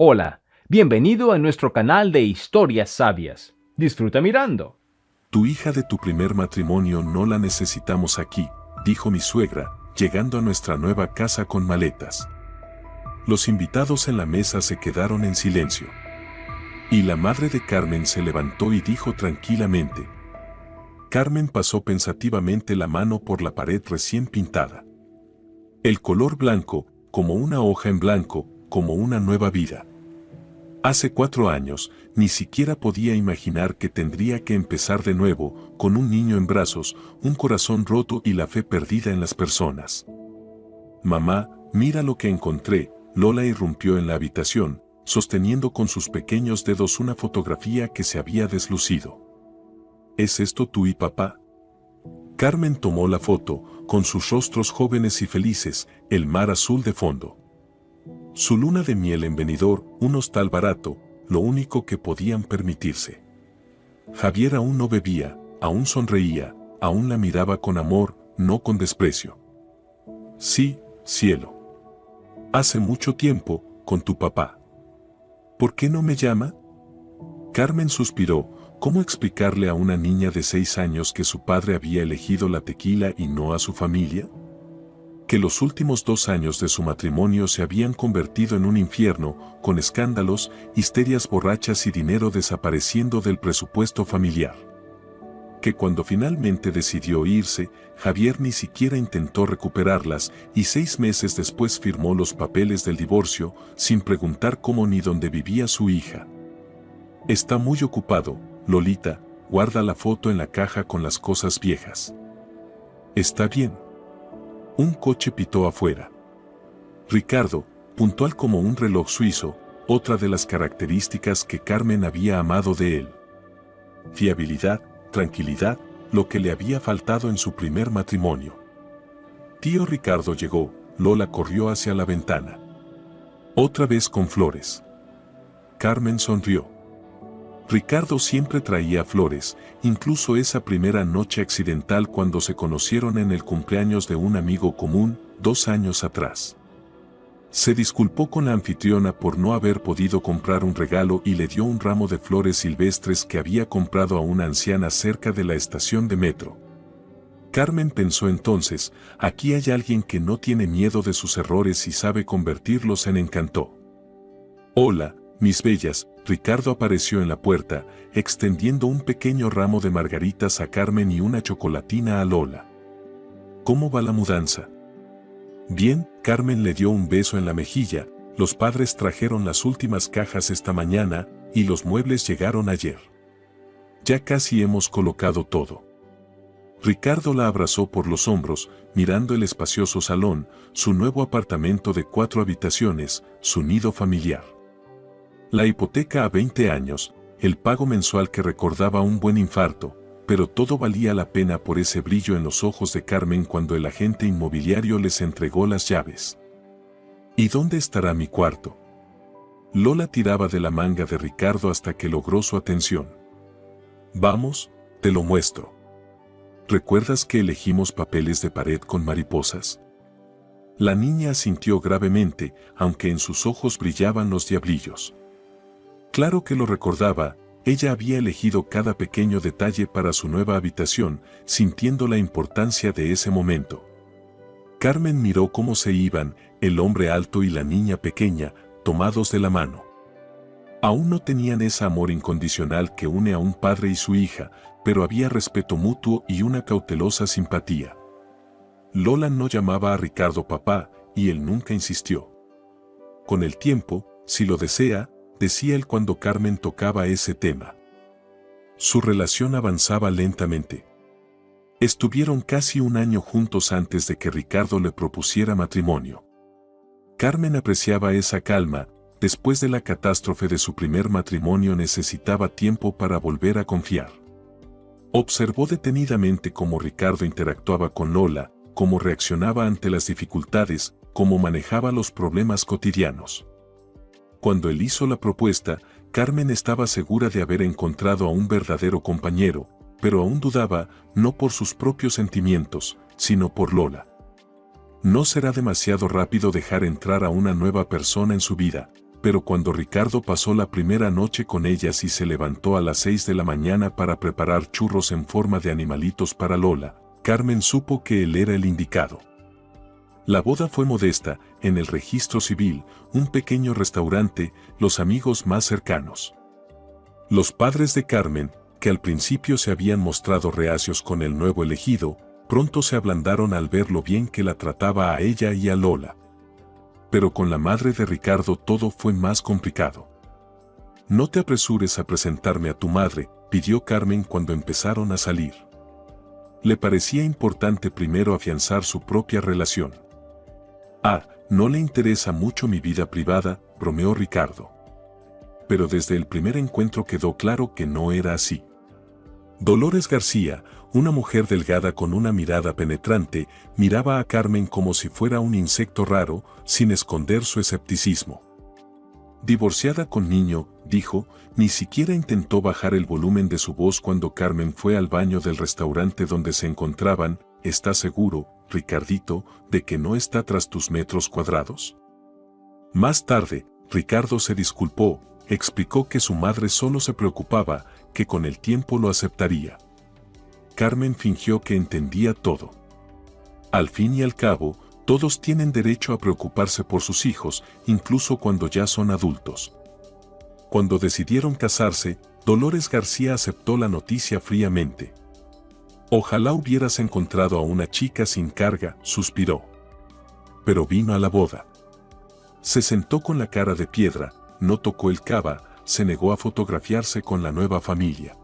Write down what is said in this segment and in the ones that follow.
Hola, bienvenido a nuestro canal de historias sabias. Disfruta mirando. Tu hija de tu primer matrimonio no la necesitamos aquí, dijo mi suegra, llegando a nuestra nueva casa con maletas. Los invitados en la mesa se quedaron en silencio. Y la madre de Carmen se levantó y dijo tranquilamente. Carmen pasó pensativamente la mano por la pared recién pintada. El color blanco, como una hoja en blanco, como una nueva vida. Hace 4 años, ni siquiera podía imaginar que tendría que empezar de nuevo, con un niño en brazos, un corazón roto y la fe perdida en las personas. Mamá, mira lo que encontré. Lola irrumpió en la habitación, sosteniendo con sus pequeños dedos una fotografía que se había deslucido. ¿Es esto tú y papá? Carmen tomó la foto, con sus rostros jóvenes y felices, el mar azul de fondo. Su luna de miel en Benidorm, un hostal barato, lo único que podían permitirse. Javier aún no bebía, aún sonreía, aún la miraba con amor, no con desprecio. Sí, cielo. Hace mucho tiempo, con tu papá. ¿Por qué no me llama? Carmen suspiró. ¿Cómo explicarle a una niña de 6 años que su padre había elegido la tequila y no a su familia? Que los últimos 2 años de su matrimonio se habían convertido en un infierno, con escándalos, histerias borrachas y dinero desapareciendo del presupuesto familiar. Que cuando finalmente decidió irse, Javier ni siquiera intentó recuperarlas y 6 meses después firmó los papeles del divorcio, sin preguntar cómo ni dónde vivía su hija. Está muy ocupado, Lolita, guarda la foto en la caja con las cosas viejas. Está bien. Un coche pitó afuera. Ricardo, puntual como un reloj suizo, otra de las características que Carmen había amado de él. Fiabilidad, tranquilidad, lo que le había faltado en su primer matrimonio. Tío Ricardo llegó, Lola corrió hacia la ventana. Otra vez con flores. Carmen sonrió. Ricardo siempre traía flores, incluso esa primera noche accidental cuando se conocieron en el cumpleaños de un amigo común, 2 años atrás. Se disculpó con la anfitriona por no haber podido comprar un regalo y le dio un ramo de flores silvestres que había comprado a una anciana cerca de la estación de metro. Carmen pensó entonces, aquí hay alguien que no tiene miedo de sus errores y sabe convertirlos en encanto. Hola, mis bellas. Ricardo apareció en la puerta, extendiendo un pequeño ramo de margaritas a Carmen y una chocolatina a Lola. ¿Cómo va la mudanza? Bien, Carmen le dio un beso en la mejilla. Los padres trajeron las últimas cajas esta mañana y los muebles llegaron ayer. Ya casi hemos colocado todo. Ricardo la abrazó por los hombros, mirando el espacioso salón, su nuevo apartamento de 4 habitaciones, su nido familiar. La hipoteca a 20 años, el pago mensual que recordaba un buen infarto, pero todo valía la pena por ese brillo en los ojos de Carmen cuando el agente inmobiliario les entregó las llaves. ¿Y dónde estará mi cuarto? Lola tiraba de la manga de Ricardo hasta que logró su atención. Vamos, te lo muestro. ¿Recuerdas que elegimos papeles de pared con mariposas? La niña asintió gravemente, aunque en sus ojos brillaban los diablillos. Claro que lo recordaba, ella había elegido cada pequeño detalle para su nueva habitación, sintiendo la importancia de ese momento. Carmen miró cómo se iban, el hombre alto y la niña pequeña, tomados de la mano. Aún no tenían ese amor incondicional que une a un padre y su hija, pero había respeto mutuo y una cautelosa simpatía. Lola no llamaba a Ricardo papá, y él nunca insistió. Con el tiempo, si lo desea, decía él cuando Carmen tocaba ese tema. Su relación avanzaba lentamente. Estuvieron casi 1 año juntos antes de que Ricardo le propusiera matrimonio. Carmen apreciaba esa calma, después de la catástrofe de su primer matrimonio necesitaba tiempo para volver a confiar. Observó detenidamente cómo Ricardo interactuaba con Lola, cómo reaccionaba ante las dificultades, cómo manejaba los problemas cotidianos. Cuando él hizo la propuesta, Carmen estaba segura de haber encontrado a un verdadero compañero, pero aún dudaba, no por sus propios sentimientos, sino por Lola. No será demasiado rápido dejar entrar a una nueva persona en su vida, pero cuando Ricardo pasó la primera noche con ellas y se levantó a las 6 de la mañana para preparar churros en forma de animalitos para Lola, Carmen supo que él era el indicado. La boda fue modesta, en el registro civil, un pequeño restaurante, los amigos más cercanos. Los padres de Carmen, que al principio se habían mostrado reacios con el nuevo elegido, pronto se ablandaron al ver lo bien que la trataba a ella y a Lola. Pero con la madre de Ricardo todo fue más complicado. «No te apresures a presentarme a tu madre», pidió Carmen cuando empezaron a salir. Le parecía importante primero afianzar su propia relación. «Ah, no le interesa mucho mi vida privada», bromeó Ricardo. Pero desde el primer encuentro quedó claro que no era así. Dolores García, una mujer delgada con una mirada penetrante, miraba a Carmen como si fuera un insecto raro, sin esconder su escepticismo. «Divorciada con niño», dijo, ni siquiera intentó bajar el volumen de su voz cuando Carmen fue al baño del restaurante donde se encontraban. «¿Estás seguro, Ricardito, de que no está tras tus metros cuadrados?». Más tarde, Ricardo se disculpó, explicó que su madre solo se preocupaba, que con el tiempo lo aceptaría. Carmen fingió que entendía todo. Al fin y al cabo, todos tienen derecho a preocuparse por sus hijos, incluso cuando ya son adultos. Cuando decidieron casarse, Dolores García aceptó la noticia fríamente. «Ojalá hubieras encontrado a una chica sin carga», suspiró. Pero vino a la boda. Se sentó con la cara de piedra, no tocó el cava, se negó a fotografiarse con la nueva familia.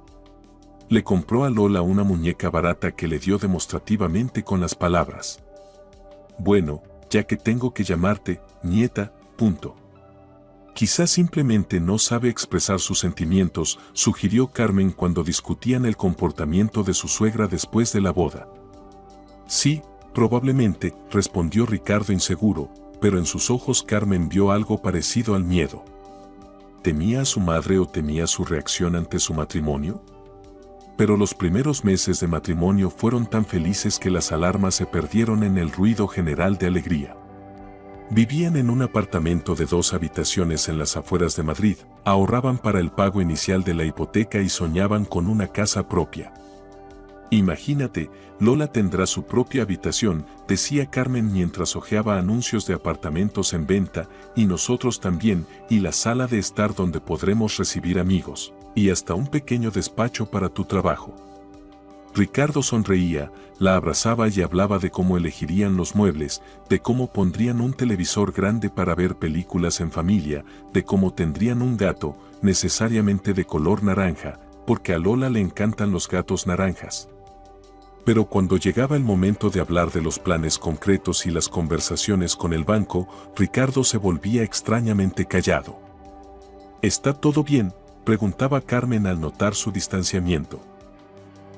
Le compró a Lola una muñeca barata que le dio demostrativamente con las palabras: «Bueno, ya que tengo que llamarte, nieta, punto». Quizás simplemente no sabe expresar sus sentimientos, sugirió Carmen cuando discutían el comportamiento de su suegra después de la boda. «Sí, probablemente», respondió Ricardo inseguro, pero en sus ojos Carmen vio algo parecido al miedo. ¿Temía a su madre o temía su reacción ante su matrimonio? Pero los primeros meses de matrimonio fueron tan felices que las alarmas se perdieron en el ruido general de alegría. Vivían en un apartamento de 2 habitaciones en las afueras de Madrid, ahorraban para el pago inicial de la hipoteca y soñaban con una casa propia. «Imagínate, Lola tendrá su propia habitación», decía Carmen mientras hojeaba anuncios de apartamentos en venta, «y nosotros también, y la sala de estar donde podremos recibir amigos, y hasta un pequeño despacho para tu trabajo». Ricardo sonreía, la abrazaba y hablaba de cómo elegirían los muebles, de cómo pondrían un televisor grande para ver películas en familia, de cómo tendrían un gato, necesariamente de color naranja, porque a Lola le encantan los gatos naranjas. Pero cuando llegaba el momento de hablar de los planes concretos y las conversaciones con el banco, Ricardo se volvía extrañamente callado. «¿Está todo bien?», preguntaba Carmen al notar su distanciamiento.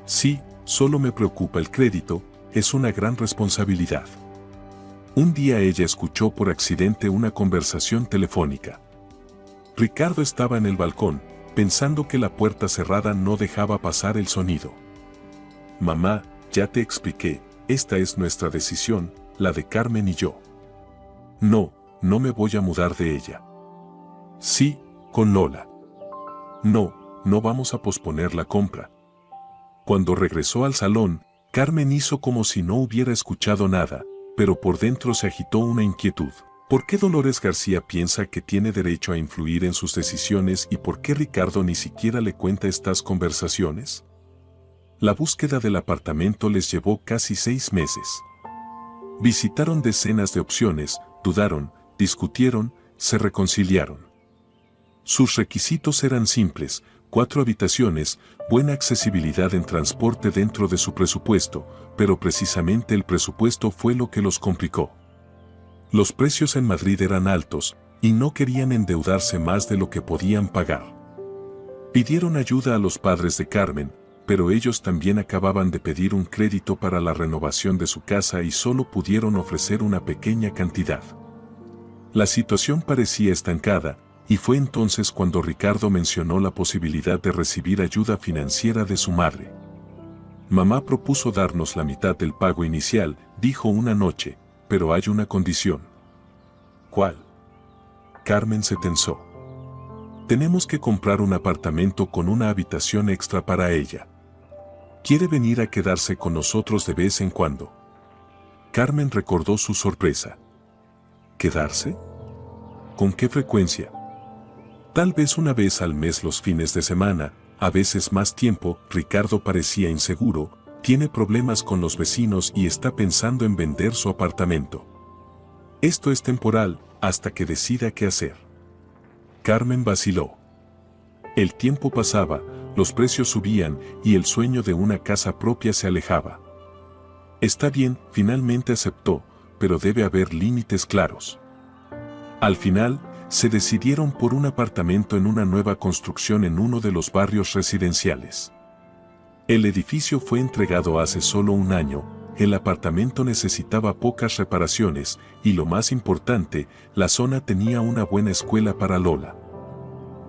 «Sí, solo me preocupa el crédito, es una gran responsabilidad». Un día ella escuchó por accidente una conversación telefónica. Ricardo estaba en el balcón, pensando que la puerta cerrada no dejaba pasar el sonido. «Mamá, ya te expliqué, esta es nuestra decisión, la de Carmen y yo. No, no me voy a mudar de ella». «Sí, con Lola». «No, no vamos a posponer la compra». Cuando regresó al salón, Carmen hizo como si no hubiera escuchado nada, pero por dentro se agitó una inquietud. ¿Por qué Dolores García piensa que tiene derecho a influir en sus decisiones y por qué Ricardo ni siquiera le cuenta estas conversaciones? La búsqueda del apartamento les llevó casi 6 meses. Visitaron decenas de opciones, dudaron, discutieron, se reconciliaron. Sus requisitos eran simples: 4 habitaciones, buena accesibilidad en transporte dentro de su presupuesto, pero precisamente el presupuesto fue lo que los complicó. Los precios en Madrid eran altos, y no querían endeudarse más de lo que podían pagar. Pidieron ayuda a los padres de Carmen, pero ellos también acababan de pedir un crédito para la renovación de su casa y solo pudieron ofrecer una pequeña cantidad. La situación parecía estancada, y fue entonces cuando Ricardo mencionó la posibilidad de recibir ayuda financiera de su madre. «Mamá propuso darnos la mitad del pago inicial», dijo una noche, «pero hay una condición». «¿Cuál?». Carmen se tensó. Tenemos que comprar un apartamento con una habitación extra para ella. Quiere venir a quedarse con nosotros de vez en cuando. Carmen recordó su sorpresa. ¿Quedarse? ¿Con qué frecuencia? Tal vez una vez al mes los fines de semana, a veces más tiempo. Ricardo parecía inseguro, tiene problemas con los vecinos y está pensando en vender su apartamento. Esto es temporal, hasta que decida qué hacer. Carmen vaciló. El tiempo pasaba, los precios subían y el sueño de una casa propia se alejaba. Está bien, finalmente aceptó, pero debe haber límites claros. Al final, se decidieron por un apartamento en una nueva construcción en uno de los barrios residenciales. El edificio fue entregado hace solo un año, el apartamento necesitaba pocas reparaciones y lo más importante, la zona tenía una buena escuela para Lola.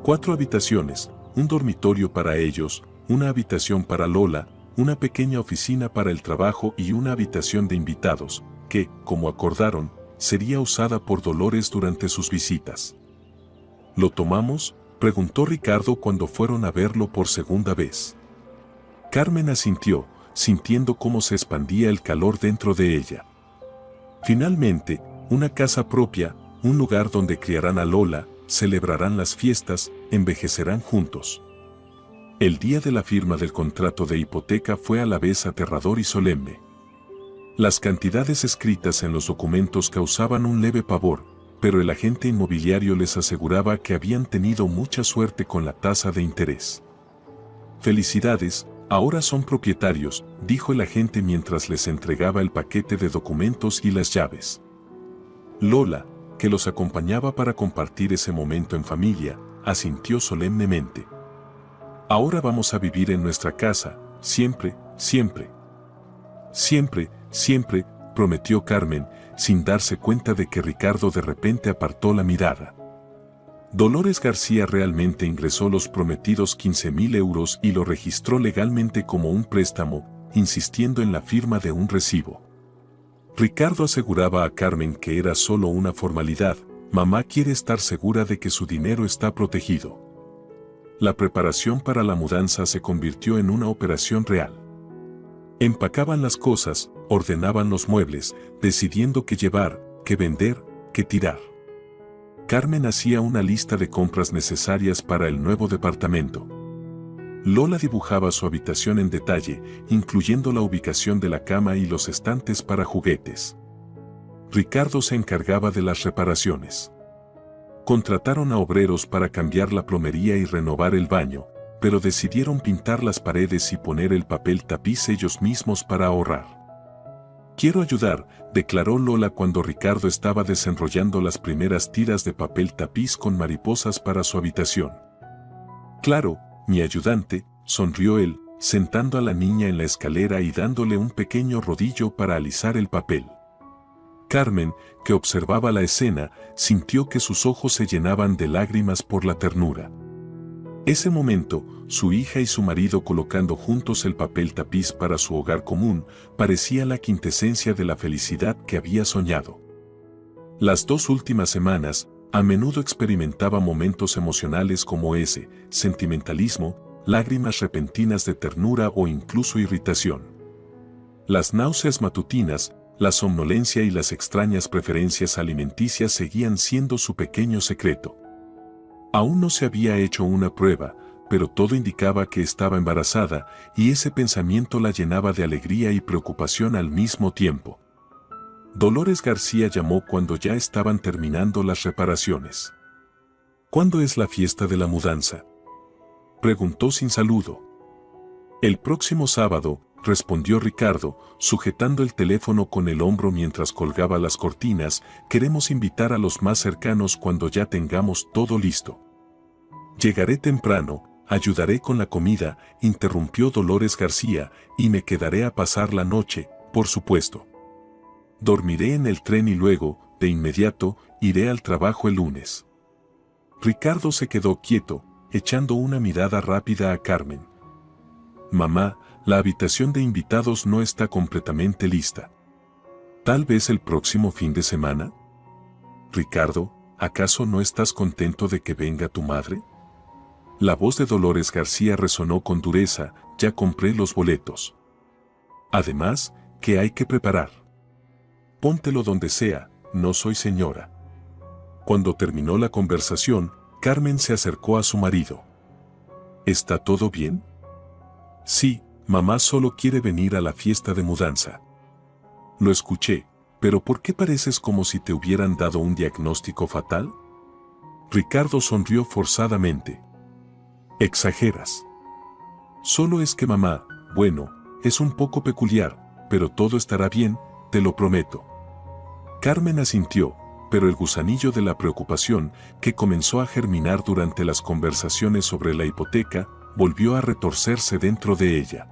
4 habitaciones, un dormitorio para ellos, una habitación para Lola, una pequeña oficina para el trabajo y una habitación de invitados, que, como acordaron, sería usada por Dolores durante sus visitas. ¿Lo tomamos?, preguntó Ricardo cuando fueron a verlo por segunda vez. Carmen asintió, sintiendo cómo se expandía el calor dentro de ella. Finalmente, una casa propia, un lugar donde criarán a Lola, celebrarán las fiestas, envejecerán juntos. El día de la firma del contrato de hipoteca fue a la vez aterrador y solemne. Las cantidades escritas en los documentos causaban un leve pavor, pero el agente inmobiliario les aseguraba que habían tenido mucha suerte con la tasa de interés. «Felicidades, ahora son propietarios», dijo el agente mientras les entregaba el paquete de documentos y las llaves. Lola, que los acompañaba para compartir ese momento en familia, asintió solemnemente. «Ahora vamos a vivir en nuestra casa, siempre, siempre». «Siempre, siempre», prometió Carmen, sin darse cuenta de que Ricardo de repente apartó la mirada. Dolores García realmente ingresó los prometidos 15.000 euros y lo registró legalmente como un préstamo, insistiendo en la firma de un recibo. Ricardo aseguraba a Carmen que era solo una formalidad, mamá quiere estar segura de que su dinero está protegido. La preparación para la mudanza se convirtió en una operación real. Empacaban las cosas, ordenaban los muebles, decidiendo qué llevar, qué vender, qué tirar. Carmen hacía una lista de compras necesarias para el nuevo departamento. Lola dibujaba su habitación en detalle, incluyendo la ubicación de la cama y los estantes para juguetes. Ricardo se encargaba de las reparaciones. Contrataron a obreros para cambiar la plomería y renovar el baño, pero decidieron pintar las paredes y poner el papel tapiz ellos mismos para ahorrar. «Quiero ayudar», declaró Lola cuando Ricardo estaba desenrollando las primeras tiras de papel tapiz con mariposas para su habitación. «Claro, mi ayudante», sonrió él, sentando a la niña en la escalera y dándole un pequeño rodillo para alisar el papel. Carmen, que observaba la escena, sintió que sus ojos se llenaban de lágrimas por la ternura. Ese momento, su hija y su marido colocando juntos el papel tapiz para su hogar común, parecía la quintesencia de la felicidad que había soñado. Las 2 últimas semanas, a menudo experimentaba momentos emocionales como ese, sentimentalismo, lágrimas repentinas de ternura o incluso irritación. Las náuseas matutinas, la somnolencia y las extrañas preferencias alimenticias seguían siendo su pequeño secreto. Aún no se había hecho una prueba, pero todo indicaba que estaba embarazada, y ese pensamiento la llenaba de alegría y preocupación al mismo tiempo. Dolores García llamó cuando ya estaban terminando las reparaciones. «¿Cuándo es la fiesta de la mudanza?», preguntó sin saludo. «El próximo sábado», respondió Ricardo, sujetando el teléfono con el hombro mientras colgaba las cortinas. «Queremos invitar a los más cercanos cuando ya tengamos todo listo». «Llegaré temprano, ayudaré con la comida», interrumpió Dolores García, «y me quedaré a pasar la noche, por supuesto. Dormiré en el tren y luego, de inmediato, iré al trabajo el lunes». Ricardo se quedó quieto, echando una mirada rápida a Carmen. «Mamá, la habitación de invitados no está completamente lista. ¿Tal vez el próximo fin de semana?». «Ricardo, ¿acaso no estás contento de que venga tu madre? La voz de Dolores García resonó con dureza, ya compré los boletos. Además, ¿qué hay que preparar? Póntelo donde sea, no soy señora. Cuando terminó la conversación, Carmen se acercó a su marido. ¿Está todo bien? Sí, mamá solo quiere venir a la fiesta de mudanza. Lo escuché, pero ¿por qué pareces como si te hubieran dado un diagnóstico fatal? Ricardo sonrió forzadamente. Exageras. Solo es que mamá, bueno, es un poco peculiar, pero todo estará bien, te lo prometo. Carmen asintió, pero el gusanillo de la preocupación, que comenzó a germinar durante las conversaciones sobre la hipoteca, volvió a retorcerse dentro de ella.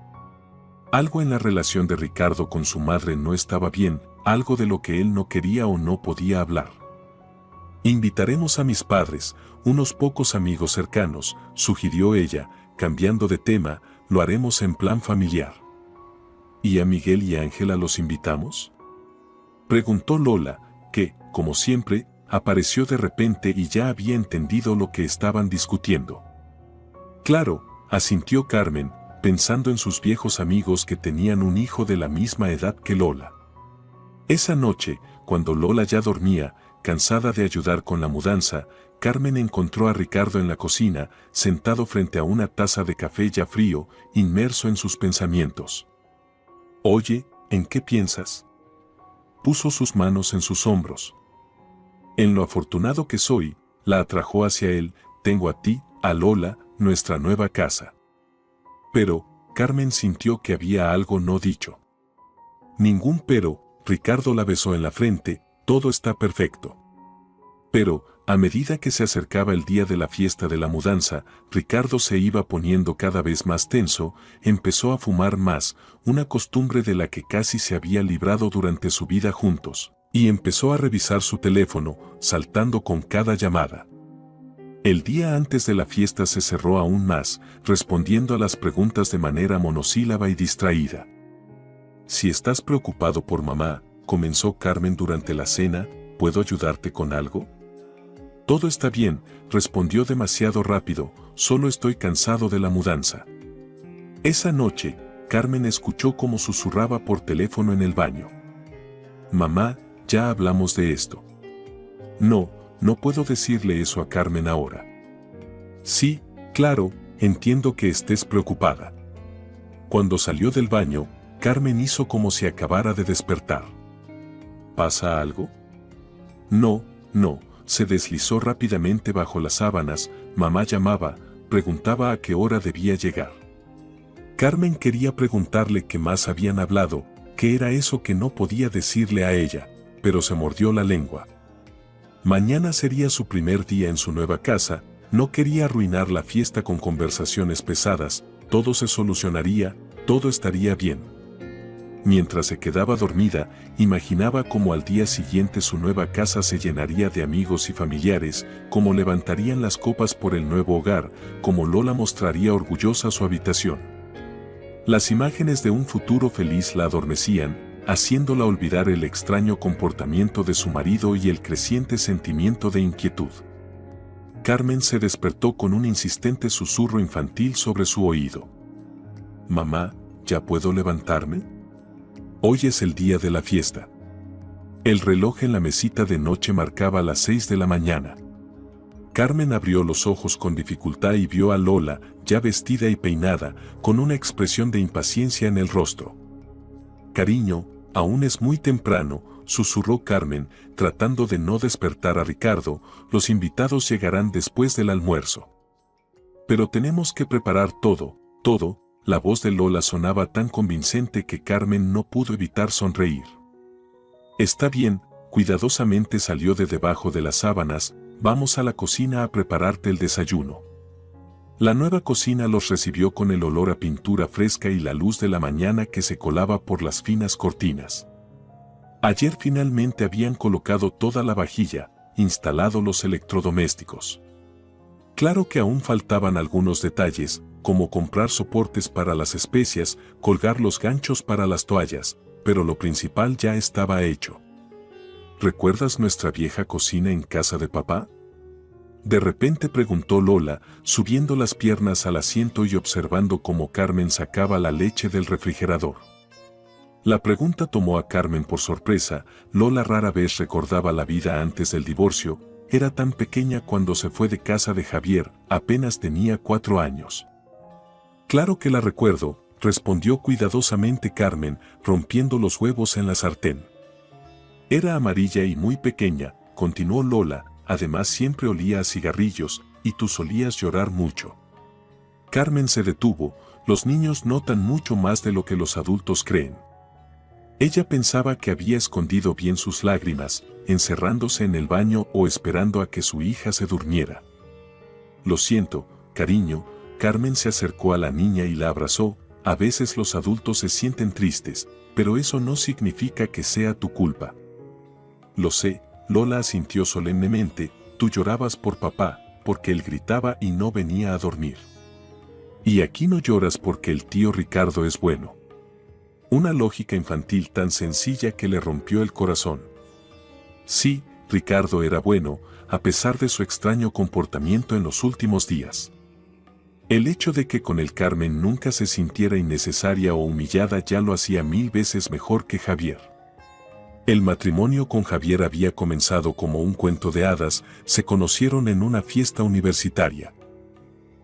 Algo en la relación de Ricardo con su madre no estaba bien, algo de lo que él no quería o no podía hablar. Invitaremos a mis padres, unos pocos amigos cercanos, sugirió ella, cambiando de tema, lo haremos en plan familiar. ¿Y a Miguel y Ángela los invitamos? Preguntó Lola, que, como siempre, apareció de repente y ya había entendido lo que estaban discutiendo. Claro, asintió Carmen, pensando en sus viejos amigos que tenían un hijo de la misma edad que Lola. Esa noche, cuando Lola ya dormía, cansada de ayudar con la mudanza, Carmen encontró a Ricardo en la cocina, sentado frente a una taza de café ya frío, inmerso en sus pensamientos. Oye, ¿en qué piensas? Puso sus manos en sus hombros. En lo afortunado que soy, la atrajo hacia él, tengo a ti, a Lola, nuestra nueva casa. Pero, Carmen sintió que había algo no dicho. Ningún pero, Ricardo la besó en la frente, todo está perfecto. Pero, a medida que se acercaba el día de la fiesta de la mudanza, Ricardo se iba poniendo cada vez más tenso, empezó a fumar más, una costumbre de la que casi se había librado durante su vida juntos, y empezó a revisar su teléfono, saltando con cada llamada. El día antes de la fiesta se cerró aún más, respondiendo a las preguntas de manera monosílaba y distraída. Si estás preocupado por mamá, comenzó Carmen durante la cena, ¿puedo ayudarte con algo? Todo está bien, respondió demasiado rápido, solo estoy cansado de la mudanza. Esa noche, Carmen escuchó cómo susurraba por teléfono en el baño. Mamá, ya hablamos de esto. No puedo decirle eso a Carmen ahora. Sí, claro, entiendo que estés preocupada. Cuando salió del baño, Carmen hizo como si acabara de despertar. ¿Pasa algo? No, se deslizó rápidamente bajo las sábanas, mamá llamaba, preguntaba a qué hora debía llegar. Carmen quería preguntarle qué más habían hablado, qué era eso que no podía decirle a ella, pero se mordió la lengua. Mañana sería su primer día en su nueva casa, no quería arruinar la fiesta con conversaciones pesadas, todo se solucionaría, todo estaría bien. Mientras se quedaba dormida, imaginaba cómo al día siguiente su nueva casa se llenaría de amigos y familiares, cómo levantarían las copas por el nuevo hogar, cómo Lola mostraría orgullosa su habitación. Las imágenes de un futuro feliz la adormecían, haciéndola olvidar el extraño comportamiento de su marido y el creciente sentimiento de inquietud. Carmen se despertó con un insistente susurro infantil sobre su oído. Mamá, ¿ya puedo levantarme? Hoy es el día de la fiesta. El reloj en la mesita de noche marcaba las 6 de la mañana. Carmen abrió los ojos con dificultad y vio a Lola, ya vestida y peinada, con una expresión de impaciencia en el rostro. Cariño, aún es muy temprano, susurró Carmen, tratando de no despertar a Ricardo, los invitados llegarán después del almuerzo. Pero tenemos que preparar todo. La voz de Lola sonaba tan convincente que Carmen no pudo evitar sonreír. Está bien, cuidadosamente salió de debajo de las sábanas, vamos a la cocina a prepararte el desayuno. La nueva cocina los recibió con el olor a pintura fresca y la luz de la mañana que se colaba por las finas cortinas. Ayer finalmente habían colocado toda la vajilla, instalado los electrodomésticos. Claro que aún faltaban algunos detalles, como comprar soportes para las especias, colgar los ganchos para las toallas, pero lo principal ya estaba hecho. ¿recuerdas nuestra vieja cocina en casa de papá? De repente preguntó Lola, subiendo las piernas al asiento y observando cómo Carmen sacaba la leche del refrigerador. La pregunta tomó a Carmen por sorpresa. Lola rara vez recordaba la vida antes del divorcio, era tan pequeña cuando se fue de casa de Javier, apenas tenía 4 años. Claro que la recuerdo, respondió cuidadosamente Carmen, rompiendo los huevos en la sartén. Era amarilla y muy pequeña, continuó Lola, además siempre olía a cigarrillos, y tú solías llorar mucho. Carmen se detuvo, los niños notan mucho más de lo que los adultos creen. Ella pensaba que había escondido bien sus lágrimas, encerrándose en el baño o esperando a que su hija se durmiera. Lo siento, cariño. Carmen se acercó a la niña y la abrazó. A veces los adultos se sienten tristes, pero eso no significa que sea tu culpa. Lo sé, Lola asintió solemnemente, tú llorabas por papá, porque él gritaba y no venía a dormir. Y aquí no lloras porque el tío Ricardo es bueno. Una lógica infantil tan sencilla que le rompió el corazón. Sí, Ricardo era bueno, a pesar de su extraño comportamiento en los últimos días. El hecho de que con el Carmen nunca se sintiera innecesaria o humillada ya lo hacía 1000 veces mejor que Javier. El matrimonio con Javier había comenzado como un cuento de hadas, se conocieron en una fiesta universitaria.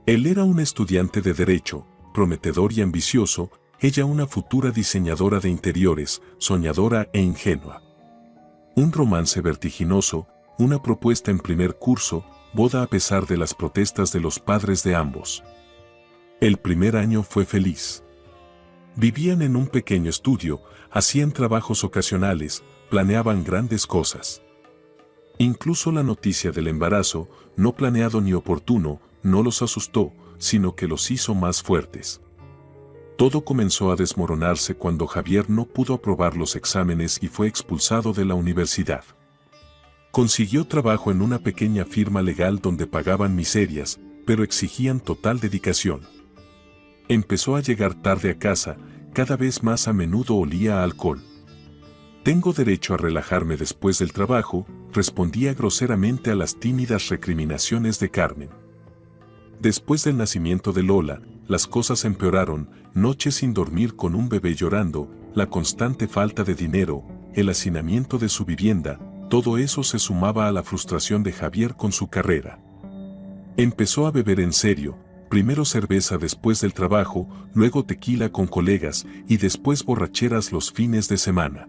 Él era un estudiante de Derecho, prometedor y ambicioso, ella una futura diseñadora de interiores, soñadora e ingenua. Un romance vertiginoso, una propuesta en primer curso, boda a pesar de las protestas de los padres de ambos. El primer año fue feliz. Vivían en un pequeño estudio, hacían trabajos ocasionales, planeaban grandes cosas. Incluso la noticia del embarazo, no planeado ni oportuno, no los asustó, sino que los hizo más fuertes. Todo comenzó a desmoronarse cuando Javier no pudo aprobar los exámenes y fue expulsado de la universidad. Consiguió trabajo en una pequeña firma legal donde pagaban miserias, pero exigían total dedicación. Empezó a llegar tarde a casa, cada vez más a menudo olía a alcohol. Tengo derecho a relajarme después del trabajo, respondía groseramente a las tímidas recriminaciones de Carmen. Después del nacimiento de Lola, las cosas empeoraron, noches sin dormir con un bebé llorando, la constante falta de dinero, el hacinamiento de su vivienda, todo eso se sumaba a la frustración de Javier con su carrera. Empezó a beber en serio, primero cerveza después del trabajo, luego tequila con colegas y después borracheras los fines de semana.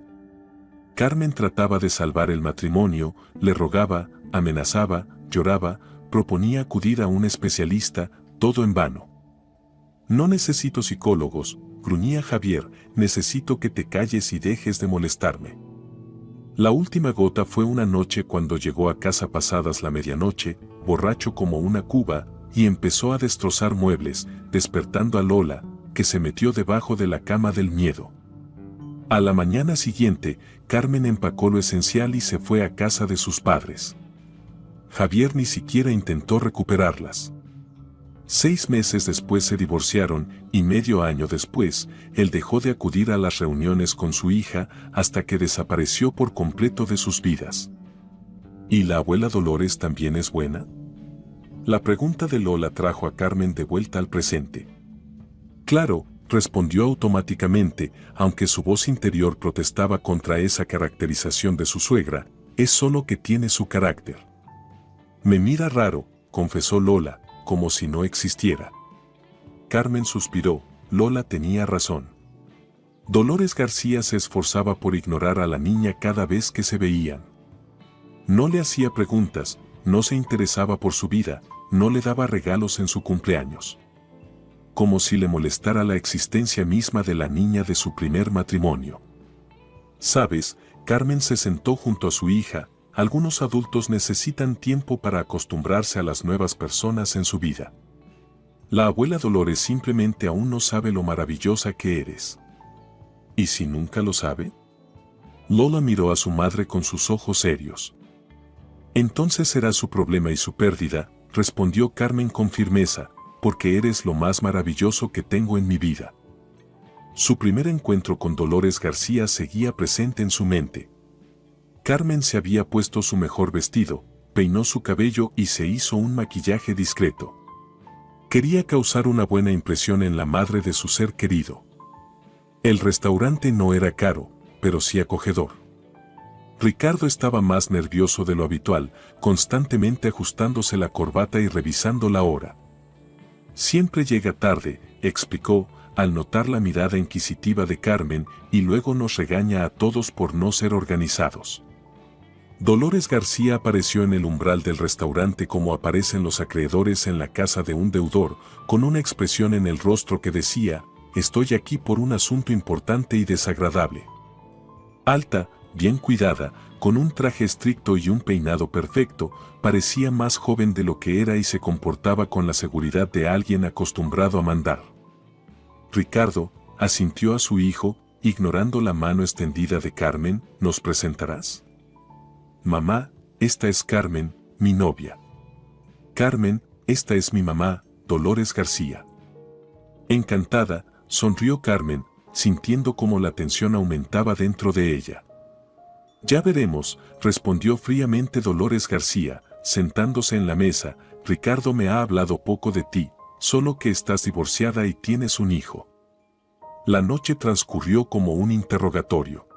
Carmen trataba de salvar el matrimonio, le rogaba, amenazaba, lloraba, proponía acudir a un especialista, todo en vano. No necesito psicólogos, gruñía Javier, necesito que te calles y dejes de molestarme. La última gota fue una noche cuando llegó a casa pasadas la medianoche, borracho como una cuba, y empezó a destrozar muebles, despertando a Lola, que se metió debajo de la cama del miedo. A la mañana siguiente, Carmen empacó lo esencial y se fue a casa de sus padres. Javier ni siquiera intentó recuperarlas. 6 meses después se divorciaron y medio año después, él dejó de acudir a las reuniones con su hija hasta que desapareció por completo de sus vidas. ¿Y la abuela Dolores también es buena? La pregunta de Lola trajo a Carmen de vuelta al presente. Claro, respondió automáticamente, aunque su voz interior protestaba contra esa caracterización de su suegra, es solo que tiene su carácter. Me mira raro, confesó Lola, como si no existiera. Carmen suspiró, Lola tenía razón. Dolores García se esforzaba por ignorar a la niña cada vez que se veían. No le hacía preguntas, no se interesaba por su vida, no le daba regalos en su cumpleaños. Como si le molestara la existencia misma de la niña de su primer matrimonio. ¿Sabes? Carmen se sentó junto a su hija. Algunos adultos necesitan tiempo para acostumbrarse a las nuevas personas en su vida. La abuela Dolores simplemente aún no sabe lo maravillosa que eres. ¿Y si nunca lo sabe? Lola miró a su madre con sus ojos serios. Entonces será su problema y su pérdida, respondió Carmen con firmeza, porque eres lo más maravilloso que tengo en mi vida. Su primer encuentro con Dolores García seguía presente en su mente. Carmen se había puesto su mejor vestido, peinó su cabello y se hizo un maquillaje discreto. Quería causar una buena impresión en la madre de su ser querido. El restaurante no era caro, pero sí acogedor. Ricardo estaba más nervioso de lo habitual, constantemente ajustándose la corbata y revisando la hora. Siempre llega tarde, explicó, al notar la mirada inquisitiva de Carmen, y luego nos regaña a todos por no ser organizados. Dolores García apareció en el umbral del restaurante como aparecen los acreedores en la casa de un deudor, con una expresión en el rostro que decía: «Estoy aquí por un asunto importante y desagradable». Alta, bien cuidada, con un traje estricto y un peinado perfecto, parecía más joven de lo que era y se comportaba con la seguridad de alguien acostumbrado a mandar. Ricardo asintió a su hijo, ignorando la mano extendida de Carmen. «¿Nos presentarás?» «Mamá, esta es Carmen, mi novia». «Carmen, esta es mi mamá, Dolores García». Encantada, sonrió Carmen, sintiendo cómo la tensión aumentaba dentro de ella. «Ya veremos», respondió fríamente Dolores García, sentándose en la mesa. «Ricardo me ha hablado poco de ti, solo que estás divorciada y tienes un hijo». La noche transcurrió como un interrogatorio.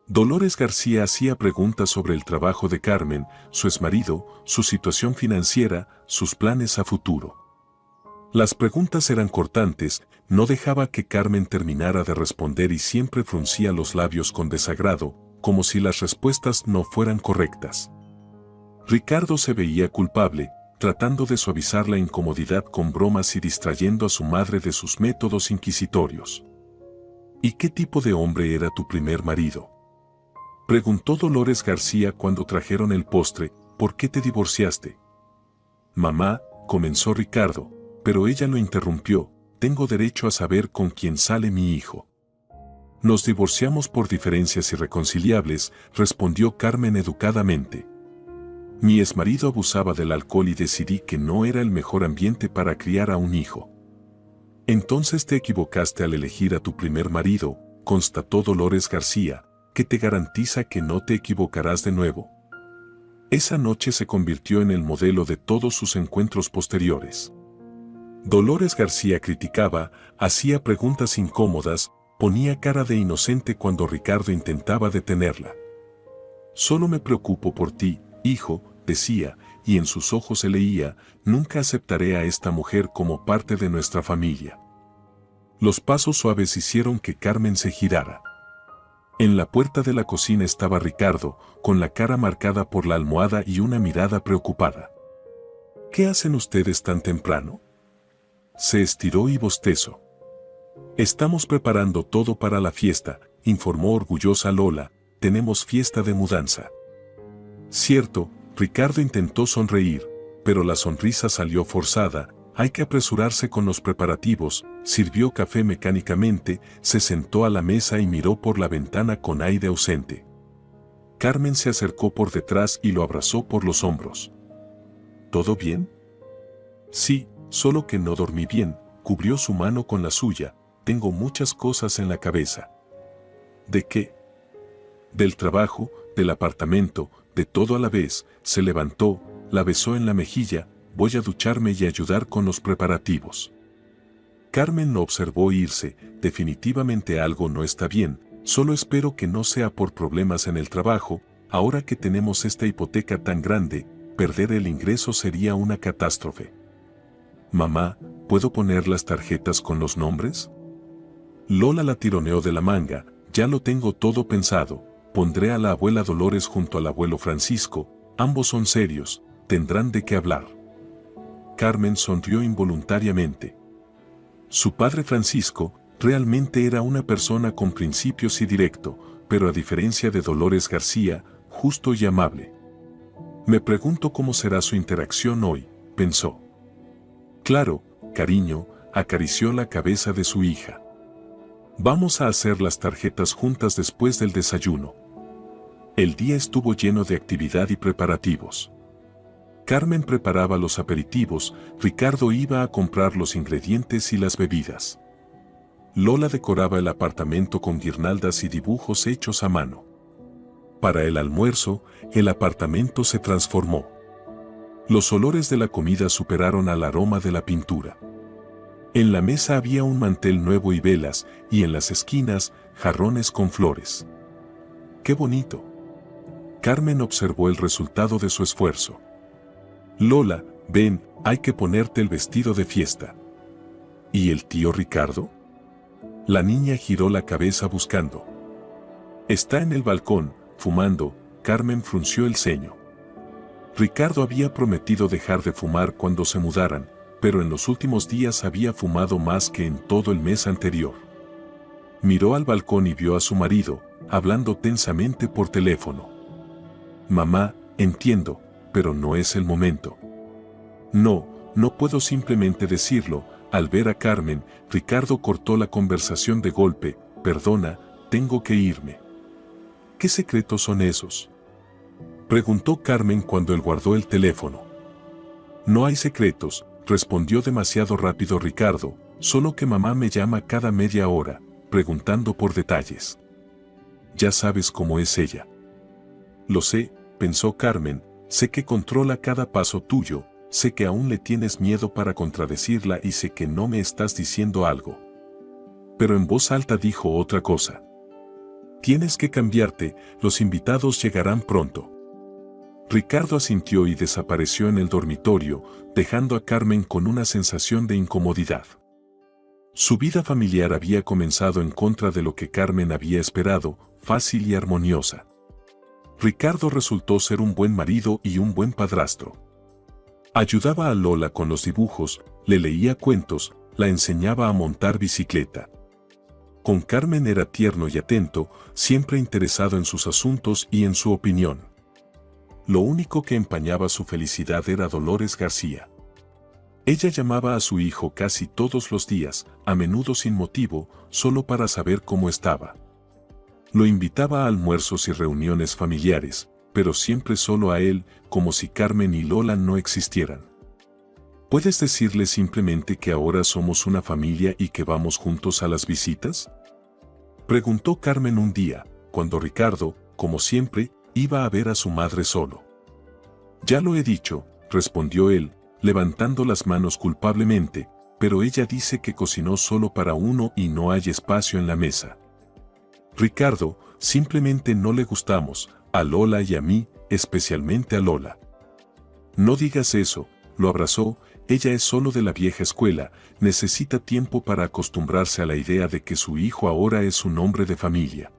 Dolores García hacía preguntas sobre el trabajo de Carmen, su exmarido, su situación financiera, sus planes a futuro. Las preguntas eran cortantes, no dejaba que Carmen terminara de responder y siempre fruncía los labios con desagrado, como si las respuestas no fueran correctas. Ricardo se veía culpable, tratando de suavizar la incomodidad con bromas y distrayendo a su madre de sus métodos inquisitorios. «¿Y qué tipo de hombre era tu primer marido?», preguntó Dolores García cuando trajeron el postre. «¿Por qué te divorciaste?». «Mamá», comenzó Ricardo, pero ella lo interrumpió. «Tengo derecho a saber con quién sale mi hijo». «Nos divorciamos por diferencias irreconciliables», respondió Carmen educadamente. «Mi exmarido abusaba del alcohol y decidí que no era el mejor ambiente para criar a un hijo». «Entonces te equivocaste al elegir a tu primer marido», constató Dolores García, «que te garantiza que no te equivocarás de nuevo». Esa noche se convirtió en el modelo de todos sus encuentros posteriores. Dolores García criticaba, hacía preguntas incómodas, ponía cara de inocente cuando Ricardo intentaba detenerla. «Solo me preocupo por ti, hijo», decía, y en sus ojos se leía: «Nunca aceptaré a esta mujer como parte de nuestra familia». Los pasos suaves hicieron que Carmen se girara. En la puerta de la cocina estaba Ricardo, con la cara marcada por la almohada y una mirada preocupada. «¿Qué hacen ustedes tan temprano?». Se estiró y bostezó. «Estamos preparando todo para la fiesta», informó orgullosa Lola. «Tenemos fiesta de mudanza». «Cierto», Ricardo intentó sonreír, pero la sonrisa salió forzada. «Hay que apresurarse con los preparativos». Sirvió café mecánicamente, se sentó a la mesa y miró por la ventana con aire ausente. Carmen se acercó por detrás y lo abrazó por los hombros. «¿Todo bien?». «Sí, solo que no dormí bien», cubrió su mano con la suya. «Tengo muchas cosas en la cabeza». «¿De qué?». «Del trabajo, del apartamento, de todo a la vez». Se levantó, la besó en la mejilla. «Voy a ducharme y ayudar con los preparativos». Carmen lo observó irse. «Definitivamente algo no está bien, solo espero que no sea por problemas en el trabajo. Ahora que tenemos esta hipoteca tan grande, perder el ingreso sería una catástrofe». «Mamá, ¿puedo poner las tarjetas con los nombres?». Lola la tironeó de la manga. «Ya lo tengo todo pensado. Pondré a la abuela Dolores junto al abuelo Francisco. Ambos son serios, tendrán de qué hablar». Carmen sonrió involuntariamente. Su padre Francisco realmente era una persona con principios y directo, pero a diferencia de Dolores García, justo y amable. «Me pregunto cómo será su interacción hoy», pensó. «Claro, cariño», acarició la cabeza de su hija. «Vamos a hacer las tarjetas juntas después del desayuno». El día estuvo lleno de actividad y preparativos. Carmen preparaba los aperitivos, Ricardo iba a comprar los ingredientes y las bebidas. Lola decoraba el apartamento con guirnaldas y dibujos hechos a mano. Para el almuerzo, el apartamento se transformó. Los olores de la comida superaron al aroma de la pintura. En la mesa había un mantel nuevo y velas, y en las esquinas, jarrones con flores. ¡Qué bonito! Carmen observó el resultado de su esfuerzo. Lola, ven, hay que ponerte el vestido de fiesta. ¿Y el tío Ricardo? La niña giró la cabeza buscando. Está en el balcón, fumando. Carmen frunció el ceño. Ricardo había prometido dejar de fumar cuando se mudaran, pero en los últimos días había fumado más que en todo el mes anterior. Miró al balcón y vio a su marido, hablando tensamente por teléfono. Mamá, entiendo, pero no es el momento. No puedo simplemente decirlo. Al ver a Carmen, Ricardo cortó la conversación de golpe. Perdona, tengo que irme. ¿Qué secretos son esos?, preguntó Carmen cuando él guardó el teléfono. No hay secretos, respondió demasiado rápido Ricardo, solo que mamá me llama cada media hora, preguntando por detalles. Ya sabes cómo es ella. Lo sé, pensó Carmen, sé que controla cada paso tuyo, sé que aún le tienes miedo para contradecirla y sé que no me estás diciendo algo. Pero en voz alta dijo otra cosa. Tienes que cambiarte, los invitados llegarán pronto. Ricardo asintió y desapareció en el dormitorio, dejando a Carmen con una sensación de incomodidad. Su vida familiar había comenzado en contra de lo que Carmen había esperado, fácil y armoniosa. Ricardo resultó ser un buen marido y un buen padrastro. Ayudaba a Lola con los dibujos, le leía cuentos, la enseñaba a montar bicicleta. Con Carmen era tierno y atento, siempre interesado en sus asuntos y en su opinión. Lo único que empañaba su felicidad era Dolores García. Ella llamaba a su hijo casi todos los días, a menudo sin motivo, solo para saber cómo estaba. Lo invitaba a almuerzos y reuniones familiares, pero siempre solo a él, como si Carmen y Lola no existieran. ¿Puedes decirle simplemente que ahora somos una familia y que vamos juntos a las visitas?, preguntó Carmen un día, cuando Ricardo, como siempre, iba a ver a su madre solo. Ya lo he dicho, respondió él, levantando las manos culpablemente, pero ella dice que cocinó solo para uno y no hay espacio en la mesa. Ricardo, simplemente no le gustamos, a Lola y a mí, especialmente a Lola. No digas eso, lo abrazó, ella es solo de la vieja escuela, necesita tiempo para acostumbrarse a la idea de que su hijo ahora es un hombre de familia.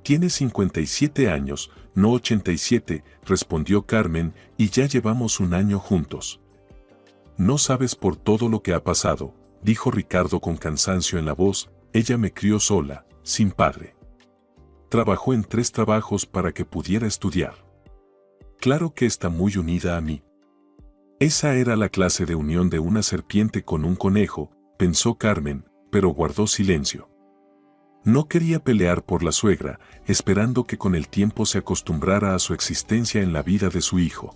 Tiene 57 años, no 87, respondió Carmen, y ya llevamos un año juntos. No sabes por todo lo que ha pasado, dijo Ricardo con cansancio en la voz, ella me crió sola, sin padre. Trabajó en 3 trabajos para que pudiera estudiar. Claro que está muy unida a mí. Esa era la clase de unión de una serpiente con un conejo, pensó Carmen, pero guardó silencio. No quería pelear por la suegra, esperando que con el tiempo se acostumbrara a su existencia en la vida de su hijo.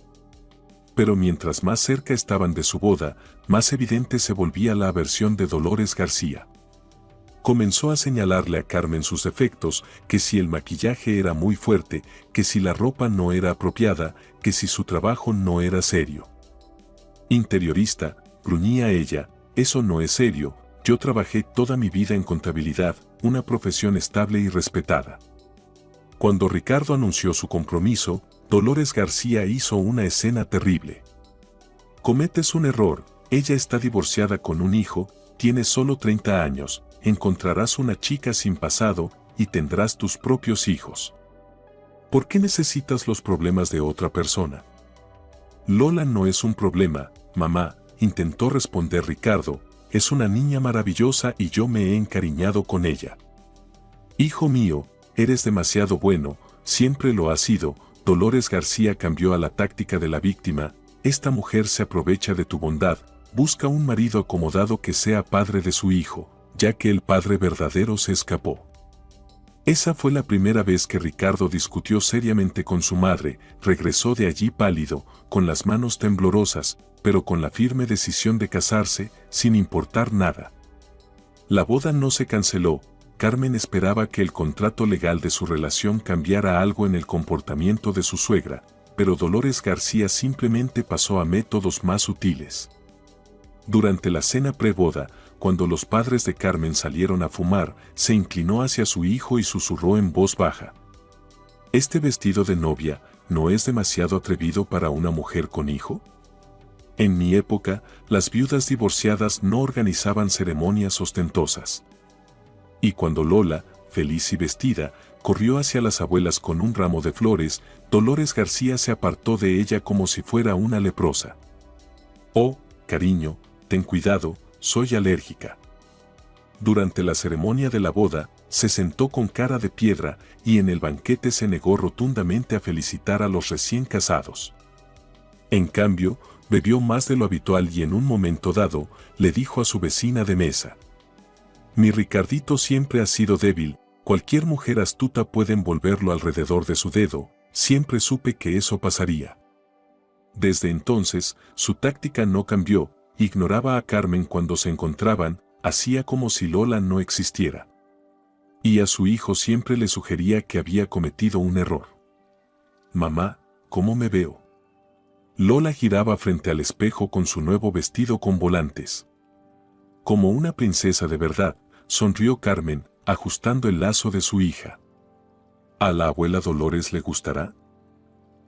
Pero mientras más cerca estaban de su boda, más evidente se volvía la aversión de Dolores García. Comenzó a señalarle a Carmen sus defectos, que si el maquillaje era muy fuerte, que si la ropa no era apropiada, que si su trabajo no era serio. Interiorista, gruñía ella, eso no es serio, yo trabajé toda mi vida en contabilidad, una profesión estable y respetada. Cuando Ricardo anunció su compromiso, Dolores García hizo una escena terrible. Cometes un error, ella está divorciada con un hijo, tiene solo 30 años, encontrarás una chica sin pasado y tendrás tus propios hijos. ¿Por qué necesitas los problemas de otra persona? Lola no es un problema, mamá, intentó responder Ricardo, es una niña maravillosa y yo me he encariñado con ella. Hijo mío, eres demasiado bueno, siempre lo has sido. Dolores García cambió a la táctica de la víctima, esta mujer se aprovecha de tu bondad, busca un marido acomodado que sea padre de su hijo, ya que el padre verdadero se escapó. Esa fue la primera vez que Ricardo discutió seriamente con su madre, regresó de allí pálido, con las manos temblorosas, pero con la firme decisión de casarse, sin importar nada. La boda no se canceló, Carmen esperaba que el contrato legal de su relación cambiara algo en el comportamiento de su suegra, pero Dolores García simplemente pasó a métodos más sutiles. Durante la cena preboda, cuando los padres de Carmen salieron a fumar, se inclinó hacia su hijo y susurró en voz baja: ¿este vestido de novia no es demasiado atrevido para una mujer con hijo? En mi época, las viudas divorciadas no organizaban ceremonias ostentosas. Y cuando Lola, feliz y vestida, corrió hacia las abuelas con un ramo de flores, Dolores García se apartó de ella como si fuera una leprosa. «Oh, cariño, ten cuidado, soy alérgica». Durante la ceremonia de la boda, se sentó con cara de piedra y en el banquete se negó rotundamente a felicitar a los recién casados. En cambio, bebió más de lo habitual y en un momento dado, le dijo a su vecina de mesa: «Mi Ricardito siempre ha sido débil, cualquier mujer astuta puede envolverlo alrededor de su dedo, siempre supe que eso pasaría». Desde entonces, su táctica no cambió, ignoraba a Carmen cuando se encontraban, hacía como si Lola no existiera. Y a su hijo siempre le sugería que había cometido un error. «Mamá, ¿cómo me veo?». Lola giraba frente al espejo con su nuevo vestido con volantes. Como una princesa de verdad, sonrió Carmen, ajustando el lazo de su hija. ¿A la abuela Dolores le gustará?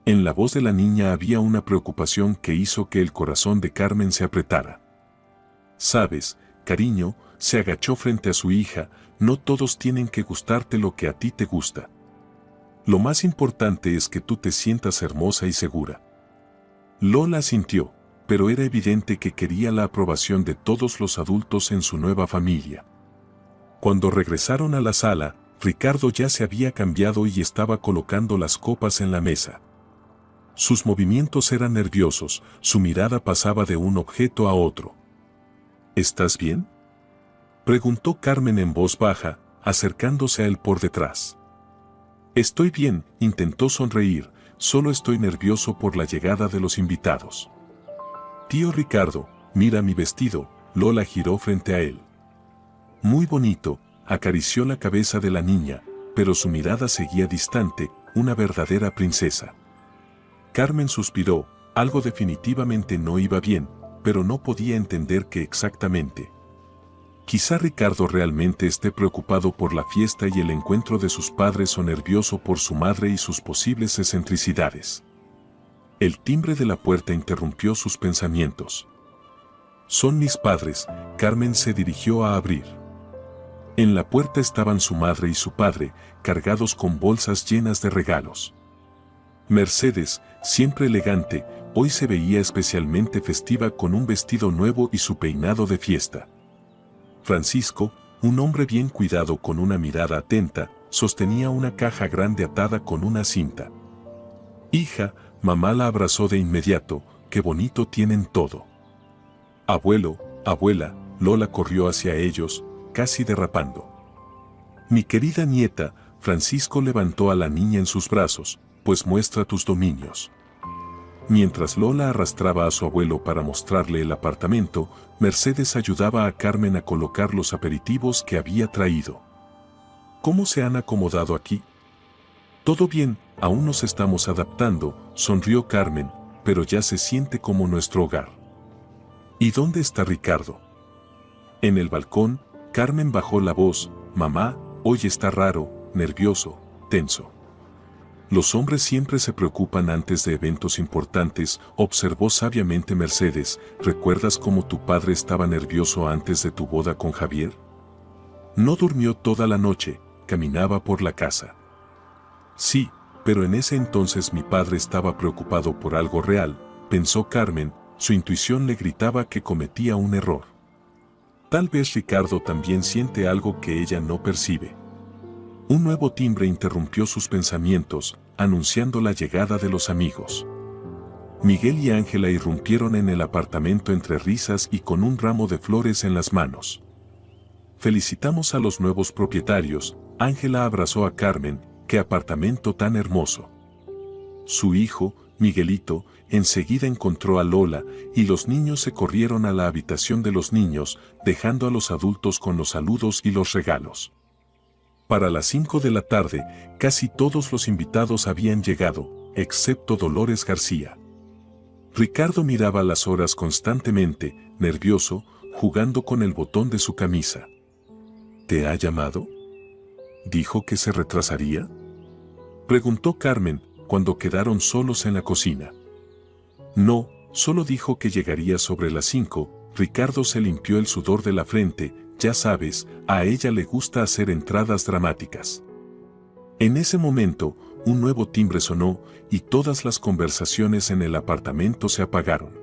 En la voz de la niña había una preocupación que hizo que el corazón de Carmen se apretara. «Sabes, cariño», se agachó frente a su hija, «no todos tienen que gustarte lo que a ti te gusta. Lo más importante es que tú te sientas hermosa y segura». Lola asintió, pero era evidente que quería la aprobación de todos los adultos en su nueva familia. Cuando regresaron a la sala, Ricardo ya se había cambiado y estaba colocando las copas en la mesa. Sus movimientos eran nerviosos, su mirada pasaba de un objeto a otro. «¿Estás bien?», preguntó Carmen en voz baja, acercándose a él por detrás. «Estoy bien», intentó sonreír, «solo estoy nervioso por la llegada de los invitados». «Tío Ricardo, mira mi vestido», Lola giró frente a él. «Muy bonito», acarició la cabeza de la niña, pero su mirada seguía distante, una verdadera princesa. Carmen suspiró, algo definitivamente no iba bien, pero no podía entender qué exactamente. Quizá Ricardo realmente esté preocupado por la fiesta y el encuentro de sus padres o nervioso por su madre y sus posibles excentricidades. El timbre de la puerta interrumpió sus pensamientos. «Son mis padres», Carmen se dirigió a abrir. En la puerta estaban su madre y su padre, cargados con bolsas llenas de regalos. Mercedes, siempre elegante, hoy se veía especialmente festiva con un vestido nuevo y su peinado de fiesta. Francisco, un hombre bien cuidado con una mirada atenta, sostenía una caja grande atada con una cinta. «Hija», mamá la abrazó de inmediato, «qué bonito tienen todo». «Abuelo, abuela», Lola corrió hacia ellos, casi derrapando. «Mi querida nieta», Francisco levantó a la niña en sus brazos, «pues muestra tus dominios». Mientras Lola arrastraba a su abuelo para mostrarle el apartamento, Mercedes ayudaba a Carmen a colocar los aperitivos que había traído. «¿Cómo se han acomodado aquí?». «Todo bien, aún nos estamos adaptando», sonrió Carmen, «pero ya se siente como nuestro hogar». «¿Y dónde está Ricardo?». En el balcón, Carmen bajó la voz, «Mamá, hoy está raro, nervioso, tenso». «Los hombres siempre se preocupan antes de eventos importantes», observó sabiamente Mercedes. «¿Recuerdas cómo tu padre estaba nervioso antes de tu boda con Javier? No durmió toda la noche, caminaba por la casa». «Sí, pero en ese entonces mi padre estaba preocupado por algo real», pensó Carmen, su intuición le gritaba que cometía un error. Tal vez Ricardo también siente algo que ella no percibe. Un nuevo timbre interrumpió sus pensamientos, anunciando la llegada de los amigos. Miguel y Ángela irrumpieron en el apartamento entre risas y con un ramo de flores en las manos. «Felicitamos a los nuevos propietarios», Ángela abrazó a Carmen, «qué apartamento tan hermoso». Su hijo, Miguelito, enseguida encontró a Lola y los niños se corrieron a la habitación de los niños, dejando a los adultos con los saludos y los regalos. Para las 5 de la tarde, casi todos los invitados habían llegado, excepto Dolores García. Ricardo miraba las horas constantemente, nervioso, jugando con el botón de su camisa. ¿Te ha llamado? ¿Dijo que se retrasaría?, preguntó Carmen, cuando quedaron solos en la cocina. No, solo dijo que llegaría sobre las 5. Ricardo se limpió el sudor de la frente. Ya sabes, a ella le gusta hacer entradas dramáticas. En ese momento, un nuevo timbre sonó y todas las conversaciones en el apartamento se apagaron.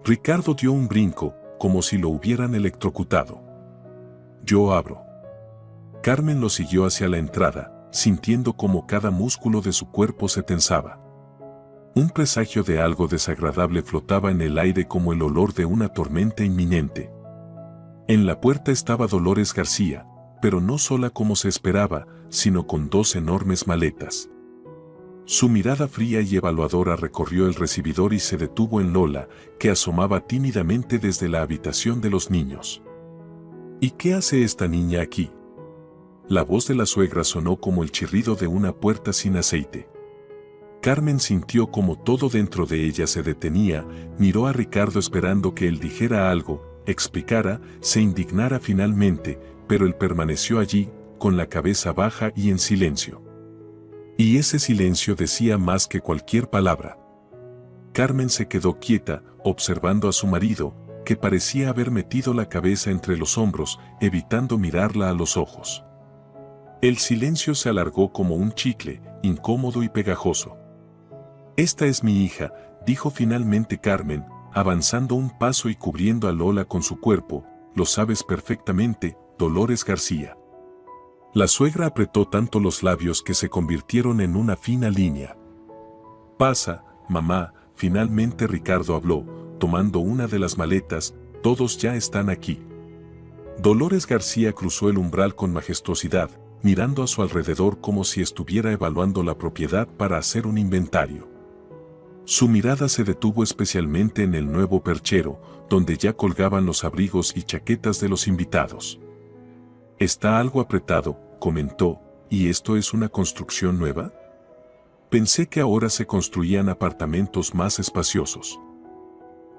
Ricardo dio un brinco, como si lo hubieran electrocutado. Yo abro. Carmen lo siguió hacia la entrada, sintiendo como cada músculo de su cuerpo se tensaba. Un presagio de algo desagradable flotaba en el aire como el olor de una tormenta inminente. En la puerta estaba Dolores García, pero no sola como se esperaba, sino con 2 enormes maletas. Su mirada fría y evaluadora recorrió el recibidor y se detuvo en Lola, que asomaba tímidamente desde la habitación de los niños. ¿Y qué hace esta niña aquí? La voz de la suegra sonó como el chirrido de una puerta sin aceite. Carmen sintió como todo dentro de ella se detenía, miró a Ricardo esperando que él dijera algo, explicara, se indignara finalmente, pero él permaneció allí, con la cabeza baja y en silencio. Y ese silencio decía más que cualquier palabra. Carmen se quedó quieta, observando a su marido, que parecía haber metido la cabeza entre los hombros, evitando mirarla a los ojos. El silencio se alargó como un chicle, incómodo y pegajoso. «Esta es mi hija», dijo finalmente Carmen, avanzando un paso y cubriendo a Lola con su cuerpo. «Lo sabes perfectamente, Dolores García». La suegra apretó tanto los labios que se convirtieron en una fina línea. «Pasa, mamá», finalmente Ricardo habló, tomando una de las maletas. «Todos ya están aquí». Dolores García cruzó el umbral con majestuosidad, mirando a su alrededor como si estuviera evaluando la propiedad para hacer un inventario. Su mirada se detuvo especialmente en el nuevo perchero, donde ya colgaban los abrigos y chaquetas de los invitados. «Está algo apretado», comentó, «¿y esto es una construcción nueva? Pensé que ahora se construían apartamentos más espaciosos».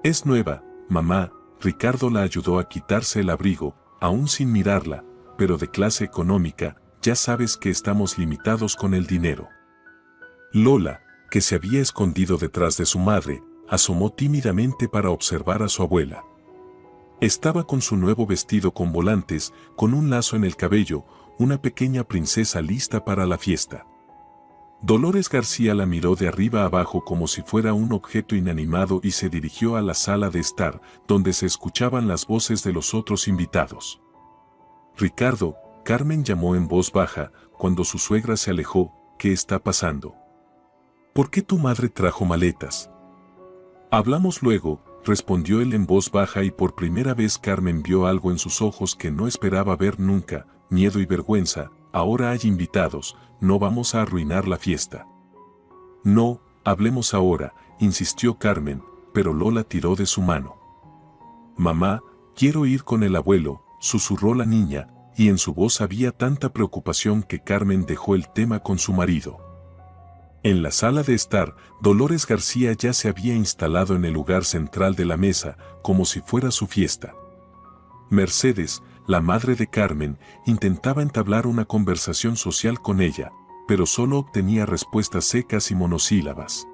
«Es nueva, mamá», Ricardo la ayudó a quitarse el abrigo, aún sin mirarla, «pero de clase económica, ya sabes que estamos limitados con el dinero». Lola, que se había escondido detrás de su madre, asomó tímidamente para observar a su abuela. Estaba con su nuevo vestido con volantes, con un lazo en el cabello, una pequeña princesa lista para la fiesta. Dolores García la miró de arriba abajo como si fuera un objeto inanimado y se dirigió a la sala de estar, donde se escuchaban las voces de los otros invitados. «Ricardo», Carmen llamó en voz baja, cuando su suegra se alejó, «¿qué está pasando? ¿Por qué tu madre trajo maletas?». «Hablamos luego», respondió él en voz baja y por primera vez Carmen vio algo en sus ojos que no esperaba ver nunca, miedo y vergüenza. «Ahora hay invitados, no vamos a arruinar la fiesta». «No, hablemos ahora», insistió Carmen, pero Lola tiró de su mano. «Mamá, quiero ir con el abuelo», susurró la niña, y en su voz había tanta preocupación que Carmen dejó el tema con su marido. En la sala de estar, Dolores García ya se había instalado en el lugar central de la mesa, como si fuera su fiesta. Mercedes, la madre de Carmen, intentaba entablar una conversación social con ella, pero solo obtenía respuestas secas y monosílabas.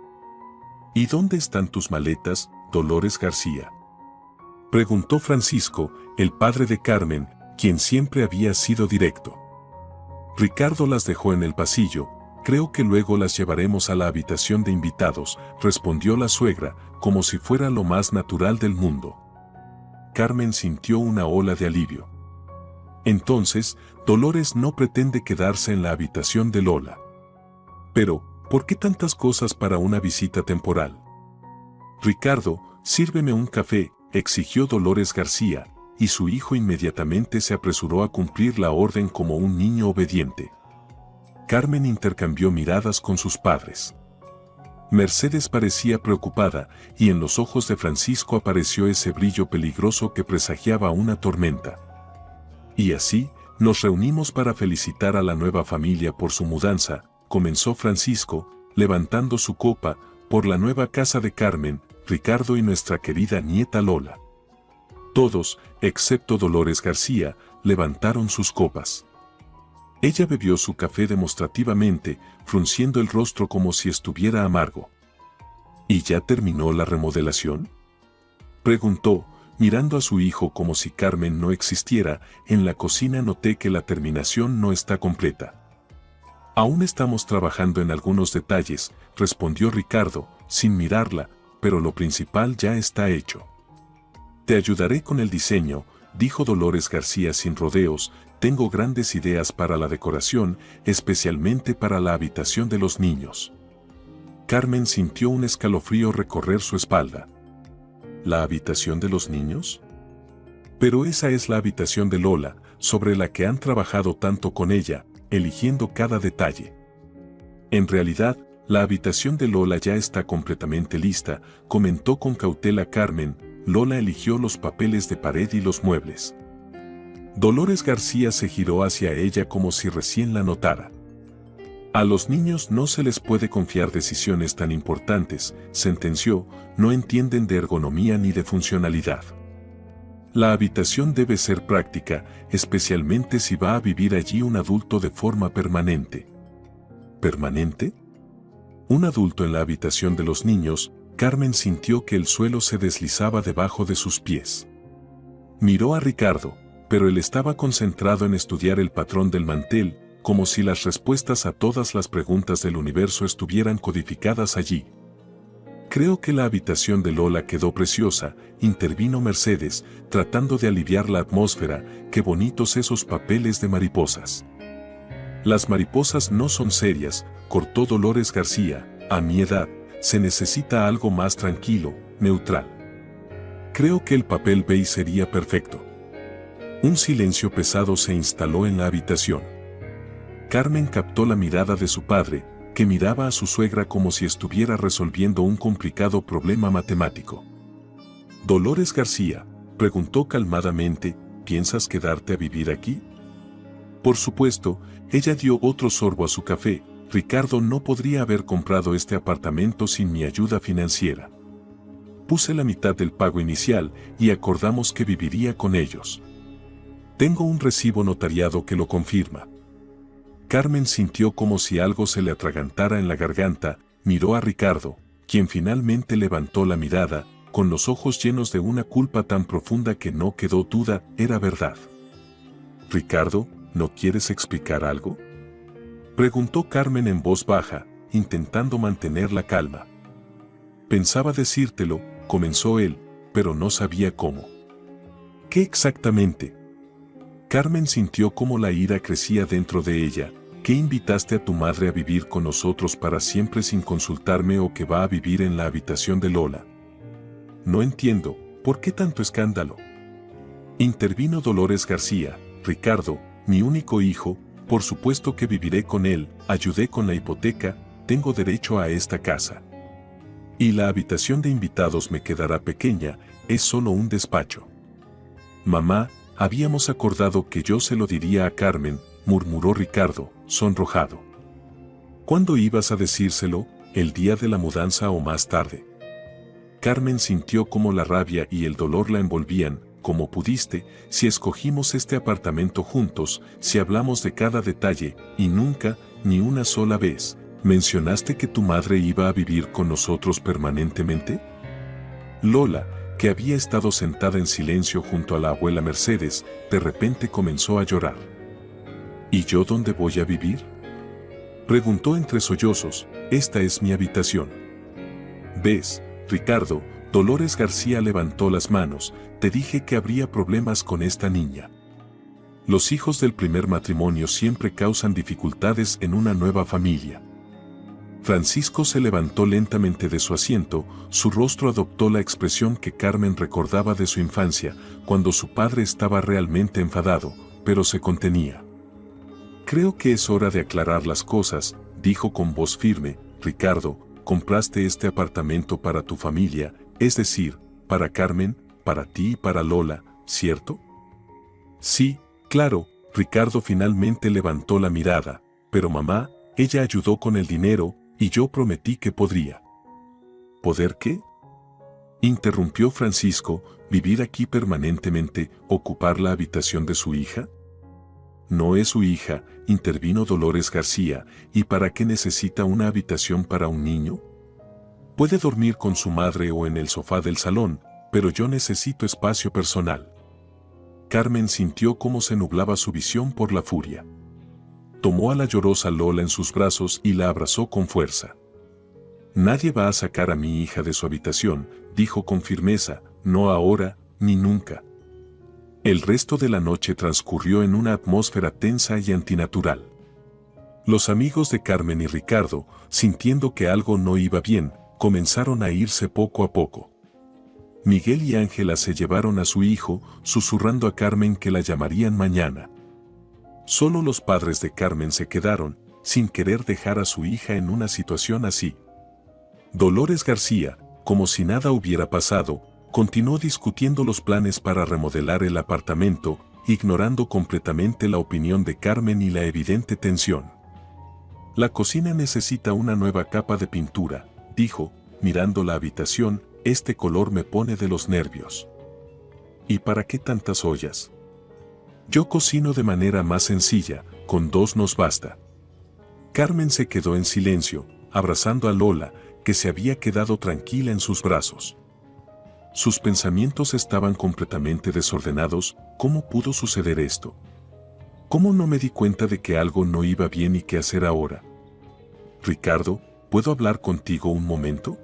«¿Y dónde están tus maletas, Dolores García?», preguntó Francisco, el padre de Carmen, quien siempre había sido directo. «Ricardo las dejó en el pasillo, creo que luego las llevaremos a la habitación de invitados», respondió la suegra, como si fuera lo más natural del mundo. Carmen sintió una ola de alivio. Entonces, Dolores no pretende quedarse en la habitación de Lola. Pero, ¿por qué tantas cosas para una visita temporal? «Ricardo, sírveme un café», exigió Dolores García, y su hijo inmediatamente se apresuró a cumplir la orden como un niño obediente. Carmen intercambió miradas con sus padres. Mercedes parecía preocupada, y en los ojos de Francisco apareció ese brillo peligroso que presagiaba una tormenta. Y así, Nos reunimos para felicitar a la nueva familia por su mudanza, comenzó Francisco, levantando su copa, por la nueva casa de Carmen, Ricardo y nuestra querida nieta Lola. Todos, excepto Dolores García, levantaron sus copas. Ella bebió su café demostrativamente, frunciendo el rostro como si estuviera amargo. ¿Y ya terminó la remodelación?, preguntó, mirando a su hijo como si Carmen no existiera. En la cocina noté que la terminación no está completa. Aún estamos trabajando en algunos detalles, respondió Ricardo, sin mirarla, pero lo principal ya está hecho. Te ayudaré con el diseño, dijo Dolores García sin rodeos. Tengo grandes ideas para la decoración, especialmente para la habitación de los niños. Carmen sintió un escalofrío recorrer su espalda. ¿La habitación de los niños? Pero esa es la habitación de Lola, sobre la que han trabajado tanto con ella, eligiendo cada detalle. En realidad, la habitación de Lola ya está completamente lista, comentó con cautela Carmen. Lola eligió los papeles de pared y los muebles. Dolores García se giró hacia ella como si recién la notara. A los niños no se les puede confiar decisiones tan importantes, sentenció. No entienden de ergonomía ni de funcionalidad. La habitación debe ser práctica, especialmente si va a vivir allí un adulto de forma permanente. ¿Permanente? ¿Un adulto en la habitación de los niños? Carmen sintió que el suelo se deslizaba debajo de sus pies. Miró a Ricardo, pero él estaba concentrado en estudiar el patrón del mantel, como si las respuestas a todas las preguntas del universo estuvieran codificadas allí. Creo que la habitación de Lola quedó preciosa, intervino Mercedes, tratando de aliviar la atmósfera. Qué bonitos esos papeles de mariposas. Las mariposas no son serias, cortó Dolores García. A mi edad, se necesita algo más tranquilo, neutral. Creo que el papel beige sería perfecto. Un silencio pesado se instaló en la habitación. Carmen captó la mirada de su padre, que miraba a su suegra como si estuviera resolviendo un complicado problema matemático. Dolores García, preguntó calmadamente, ¿piensas quedarte a vivir aquí? Por supuesto, ella dio otro sorbo a su café. Ricardo no podría haber comprado este apartamento sin mi ayuda financiera. Puse la mitad del pago inicial y acordamos que viviría con ellos. Tengo un recibo notariado que lo confirma. Carmen sintió como si algo se le atragantara en la garganta, miró a Ricardo, quien finalmente levantó la mirada, con los ojos llenos de una culpa tan profunda que no quedó duda, era verdad. Ricardo, ¿no quieres explicar algo?, preguntó Carmen en voz baja, intentando mantener la calma. Pensaba decírtelo, comenzó él, pero no sabía cómo. ¿Qué exactamente? Carmen sintió cómo la ira crecía dentro de ella. ¿Qué invitaste a tu madre a vivir con nosotros para siempre sin consultarme o que va a vivir en la habitación de Lola? No entiendo, ¿por qué tanto escándalo? Intervino Dolores García. Ricardo, mi único hijo, por supuesto que viviré con él, ayudé con la hipoteca, tengo derecho a esta casa. Y la habitación de invitados me quedará pequeña, es solo un despacho. Mamá, habíamos acordado que yo se lo diría a Carmen, murmuró Ricardo, sonrojado. ¿Cuándo ibas a decírselo? ¿El día de la mudanza o más tarde? Carmen sintió como la rabia y el dolor la envolvían. Como pudiste, si escogimos este apartamento juntos, si hablamos de cada detalle, y nunca, ni una sola vez, mencionaste que tu madre iba a vivir con nosotros permanentemente? Lola, que había estado sentada en silencio junto a la abuela Mercedes, de repente comenzó a llorar. ¿Y yo dónde voy a vivir?, preguntó entre sollozos. Esta es mi habitación. ¿Ves, Ricardo? Dolores García levantó las manos. Te dije que habría problemas con esta niña. Los hijos del primer matrimonio siempre causan dificultades en una nueva familia. Francisco se levantó lentamente de su asiento, su rostro adoptó la expresión que Carmen recordaba de su infancia, cuando su padre estaba realmente enfadado, pero se contenía. Creo que es hora de aclarar las cosas, dijo con voz firme. Ricardo, compraste este apartamento para tu familia, es decir, para Carmen, para ti y para Lola, ¿cierto? Sí, claro, Ricardo finalmente levantó la mirada. Pero mamá, ella ayudó con el dinero, y yo prometí que podría. ¿Poder qué? Interrumpió Francisco. ¿Vivir aquí permanentemente, ocupar la habitación de su hija? No es su hija, intervino Dolores García, ¿y para qué necesita una habitación para un niño? Puede dormir con su madre o en el sofá del salón, pero yo necesito espacio personal. Carmen sintió cómo se nublaba su visión por la furia. Tomó a la llorosa Lola en sus brazos y la abrazó con fuerza. Nadie va a sacar a mi hija de su habitación, dijo con firmeza, no ahora, ni nunca. El resto de la noche transcurrió en una atmósfera tensa y antinatural. Los amigos de Carmen y Ricardo, sintiendo que algo no iba bien, comenzaron a irse poco a poco. Miguel y Ángela se llevaron a su hijo, susurrando a Carmen que la llamarían mañana. Solo los padres de Carmen se quedaron, sin querer dejar a su hija en una situación así. Dolores García, como si nada hubiera pasado, continuó discutiendo los planes para remodelar el apartamento, ignorando completamente la opinión de Carmen y la evidente tensión. La cocina necesita una nueva capa de pintura, dijo, mirando la habitación, este color me pone de los nervios. ¿Y para qué tantas ollas? Yo cocino de manera más sencilla, con 2 nos basta. Carmen se quedó en silencio, abrazando a Lola, que se había quedado tranquila en sus brazos. Sus pensamientos estaban completamente desordenados. ¿Cómo pudo suceder esto? ¿Cómo no me di cuenta de que algo no iba bien y qué hacer ahora? Ricardo, ¿puedo hablar contigo un momento?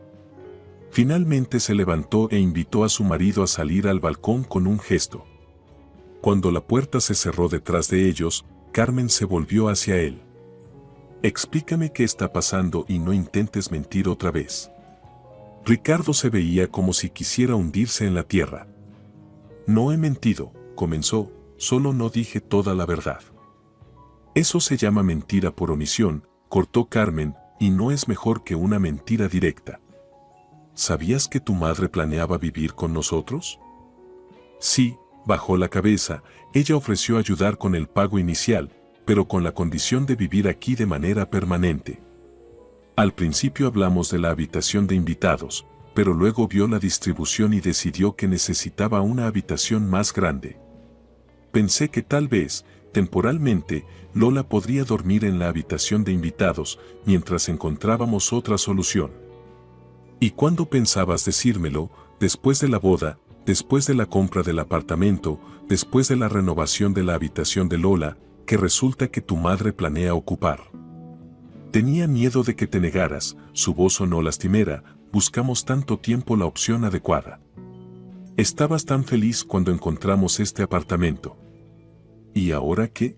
Finalmente se levantó e invitó a su marido a salir al balcón con un gesto. Cuando la puerta se cerró detrás de ellos, Carmen se volvió hacia él. Explícame qué está pasando y no intentes mentir otra vez. Ricardo se veía como si quisiera hundirse en la tierra. No he mentido, comenzó, solo no dije toda la verdad. Eso se llama mentira por omisión, cortó Carmen, y no es mejor que una mentira directa. ¿Sabías que tu madre planeaba vivir con nosotros? Sí, bajó la cabeza, ella ofreció ayudar con el pago inicial, pero con la condición de vivir aquí de manera permanente. Al principio hablamos de la habitación de invitados, pero luego vio la distribución y decidió que necesitaba una habitación más grande. Pensé que tal vez, temporalmente, Lola podría dormir en la habitación de invitados, mientras encontrábamos otra solución. ¿Y cuándo pensabas decírmelo? Después de la boda, después de la compra del apartamento, después de la renovación de la habitación de Lola, que resulta que tu madre planea ocupar. Tenía miedo de que te negaras, su voz sonó lastimera, buscamos tanto tiempo la opción adecuada. Estabas tan feliz cuando encontramos este apartamento. ¿Y ahora qué?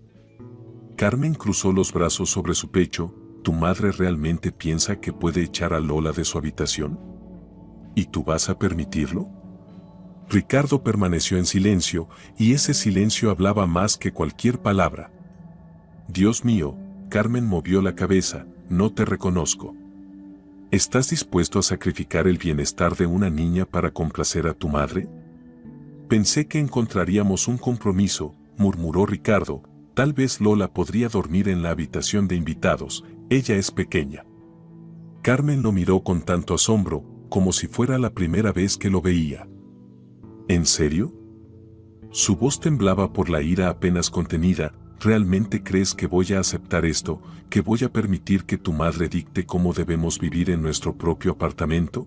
Carmen cruzó los brazos sobre su pecho. ¿Tu madre realmente piensa que puede echar a Lola de su habitación? ¿Y tú vas a permitirlo? Ricardo permaneció en silencio, y ese silencio hablaba más que cualquier palabra. Dios mío, Carmen movió la cabeza, no te reconozco. ¿Estás dispuesto a sacrificar el bienestar de una niña para complacer a tu madre? Pensé que encontraríamos un compromiso, murmuró Ricardo. Tal vez Lola podría dormir en la habitación de invitados, ella es pequeña. Carmen lo miró con tanto asombro, como si fuera la primera vez que lo veía. ¿En serio? Su voz temblaba por la ira apenas contenida. ¿Realmente crees que voy a aceptar esto, que voy a permitir que tu madre dicte cómo debemos vivir en nuestro propio apartamento?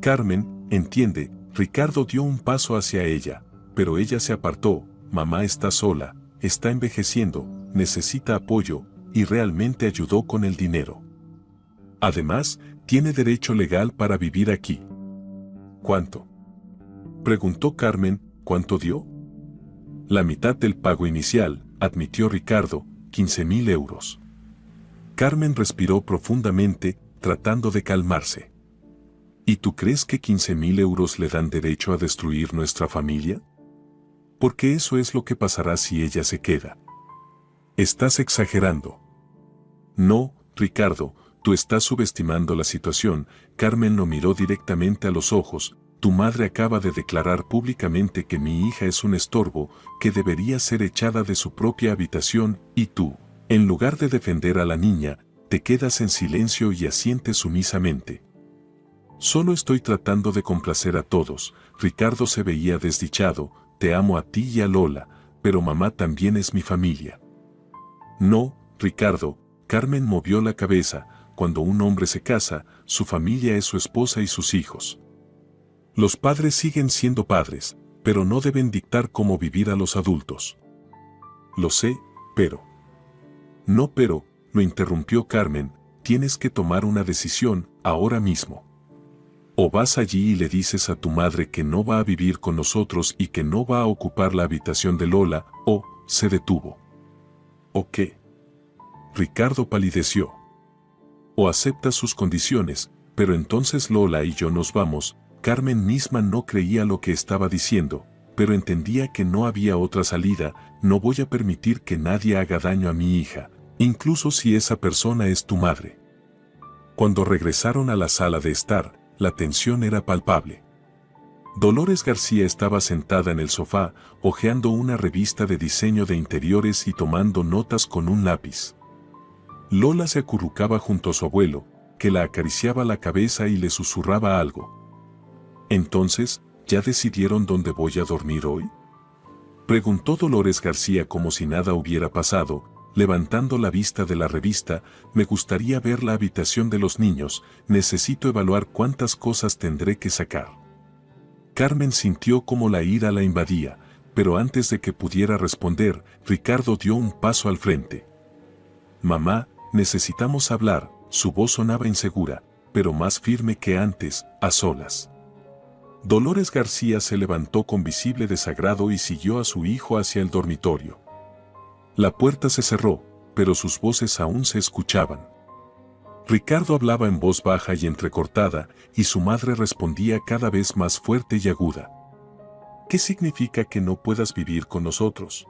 Carmen, entiende, Ricardo dio un paso hacia ella, pero ella se apartó. Mamá está sola, está envejeciendo, necesita apoyo, y realmente ayudó con el dinero. Además, tiene derecho legal para vivir aquí. ¿Cuánto? Preguntó Carmen. ¿Cuánto dio? La mitad del pago inicial, admitió Ricardo, 15.000 euros. Carmen respiró profundamente, tratando de calmarse. ¿Y tú crees que 15.000 euros le dan derecho a destruir nuestra familia? Porque eso es lo que pasará si ella se queda. Estás exagerando. No, Ricardo, tú estás subestimando la situación. Carmen lo miró directamente a los ojos. tu madre acaba de declarar públicamente que mi hija es un estorbo, que debería ser echada de su propia habitación, y tú, en lugar de defender a la niña, te quedas en silencio y asientes sumisamente. Solo estoy tratando de complacer a todos. Ricardo se veía desdichado. Te amo a ti y a Lola, pero mamá también es mi familia. No, Ricardo, Carmen movió la cabeza. Cuando un hombre se casa, su familia es su esposa y sus hijos. Los padres siguen siendo padres, pero no deben dictar cómo vivir a los adultos. Lo sé, pero... No, pero, lo interrumpió Carmen, tienes que tomar una decisión, ahora mismo. O vas allí y le dices a tu madre que no va a vivir con nosotros y que no va a ocupar la habitación de Lola, o, se detuvo. ¿O qué? Ricardo palideció. O aceptas sus condiciones, pero entonces Lola y yo nos vamos. Carmen misma no creía lo que estaba diciendo, pero entendía que no había otra salida. No voy a permitir que nadie haga daño a mi hija, incluso si esa persona es tu madre. Cuando regresaron a la sala de estar, la tensión era palpable. Dolores García estaba sentada en el sofá, hojeando una revista de diseño de interiores y tomando notas con un lápiz. Lola se acurrucaba junto a su abuelo, que la acariciaba la cabeza y le susurraba algo. Entonces, ¿ya decidieron dónde voy a dormir hoy? Preguntó Dolores García como si nada hubiera pasado, levantando la vista de la revista. Me gustaría ver la habitación de los niños, necesito evaluar cuántas cosas tendré que sacar. Carmen sintió como la ira la invadía, pero antes de que pudiera responder, Ricardo dio un paso al frente. Mamá, necesitamos hablar. Su voz sonaba insegura, pero más firme que antes, a solas. Dolores García se levantó con visible desagrado y siguió a su hijo hacia el dormitorio. La puerta se cerró, pero sus voces aún se escuchaban. Ricardo hablaba en voz baja y entrecortada, y su madre respondía cada vez más fuerte y aguda. ¿Qué significa que no puedas vivir con nosotros?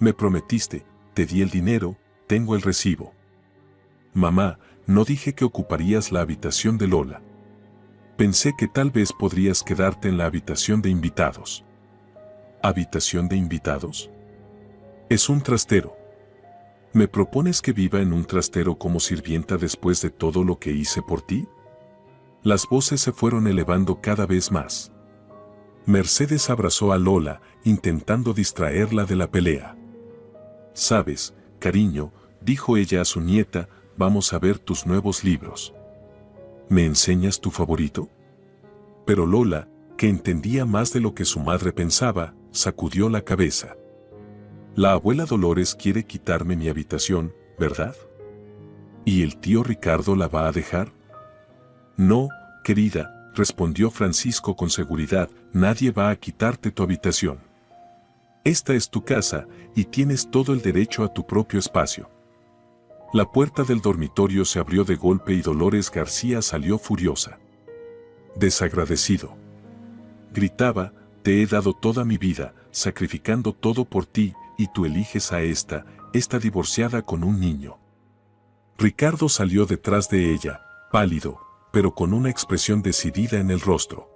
Me prometiste, te di el dinero, tengo el recibo. Mamá, no dije que ocuparías la habitación de Lola. Pensé que tal vez podrías quedarte en la habitación de invitados. ¿Habitación de invitados? Es un trastero. ¿Me propones que viva en un trastero como sirvienta después de todo lo que hice por ti? Las voces se fueron elevando cada vez más. Mercedes abrazó a Lola, intentando distraerla de la pelea. Sabes, cariño, dijo ella a su nieta, vamos a ver tus nuevos libros. ¿Me enseñas tu favorito? Pero Lola, que entendía más de lo que su madre pensaba, sacudió la cabeza. La abuela Dolores quiere quitarme mi habitación, ¿verdad? ¿Y el tío Ricardo la va a dejar? No, querida, respondió Francisco con seguridad, nadie va a quitarte tu habitación. Esta es tu casa, y tienes todo el derecho a tu propio espacio. La puerta del dormitorio se abrió de golpe y Dolores García salió furiosa. Desagradecido. Gritaba, te he dado toda mi vida, sacrificando todo por ti, y tú eliges a esta divorciada con un niño. Ricardo salió detrás de ella, pálido, pero con una expresión decidida en el rostro.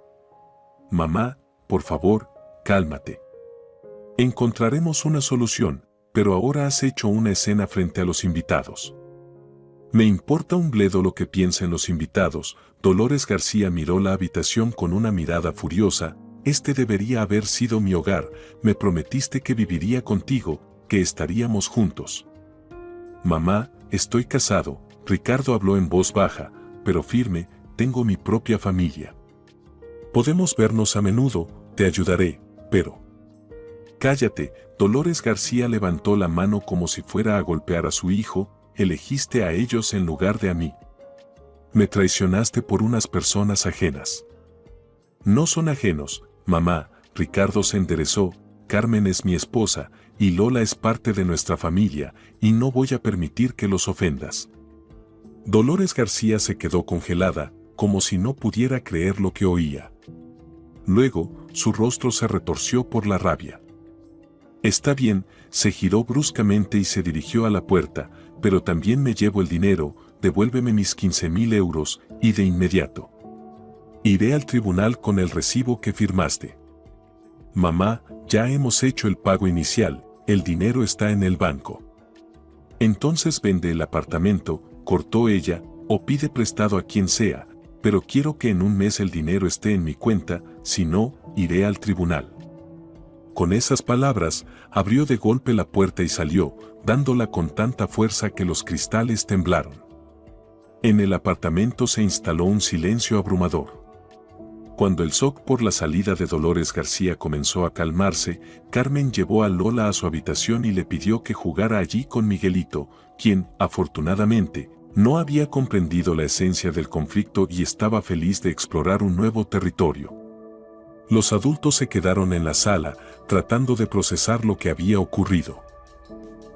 Mamá, por favor, cálmate. Encontraremos una solución, pero ahora has hecho una escena frente a los invitados. Me importa un bledo lo que piensen los invitados. Dolores García miró la habitación con una mirada furiosa. Este debería haber sido mi hogar, me prometiste que viviría contigo, que estaríamos juntos. Mamá, estoy casado, Ricardo habló en voz baja, pero firme, tengo mi propia familia. Podemos vernos a menudo, te ayudaré, pero... Cállate, Dolores García levantó la mano como si fuera a golpear a su hijo, elegiste a ellos en lugar de a mí. Me traicionaste por unas personas ajenas. No son ajenos, mamá, Ricardo se enderezó, Carmen es mi esposa, y Lola es parte de nuestra familia, y no voy a permitir que los ofendas. Dolores García se quedó congelada, como si no pudiera creer lo que oía. Luego, su rostro se retorció por la rabia. Está bien, se giró bruscamente y se dirigió a la puerta, pero también me llevo el dinero, devuélveme mis 15.000 euros, y de inmediato. Iré al tribunal con el recibo que firmaste. Mamá, ya hemos hecho el pago inicial, el dinero está en el banco. Entonces vende el apartamento, cortó ella, o pide prestado a quien sea, pero quiero que en un mes el dinero esté en mi cuenta, si no, iré al tribunal. Con esas palabras, abrió de golpe la puerta y salió, dándola con tanta fuerza que los cristales temblaron. En el apartamento se instaló un silencio abrumador. Cuando el shock por la salida de Dolores García comenzó a calmarse, Carmen llevó a Lola a su habitación y le pidió que jugara allí con Miguelito, quien, afortunadamente, no había comprendido la esencia del conflicto y estaba feliz de explorar un nuevo territorio. Los adultos se quedaron en la sala, tratando de procesar lo que había ocurrido.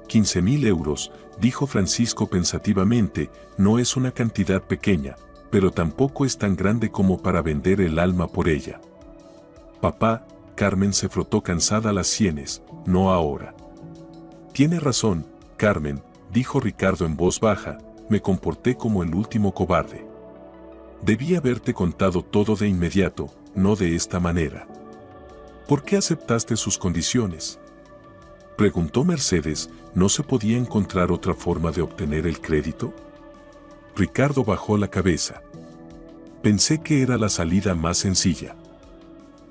15.000 euros, dijo Francisco pensativamente, no es una cantidad pequeña, pero tampoco es tan grande como para vender el alma por ella. Papá, Carmen se frotó cansada las sienes, no ahora. Tiene razón, Carmen, dijo Ricardo en voz baja, me comporté como el último cobarde. Debí haberte contado todo de inmediato, no de esta manera. ¿Por qué aceptaste sus condiciones? Preguntó Mercedes, ¿no se podía encontrar otra forma de obtener el crédito? Ricardo bajó la cabeza. Pensé que era la salida más sencilla.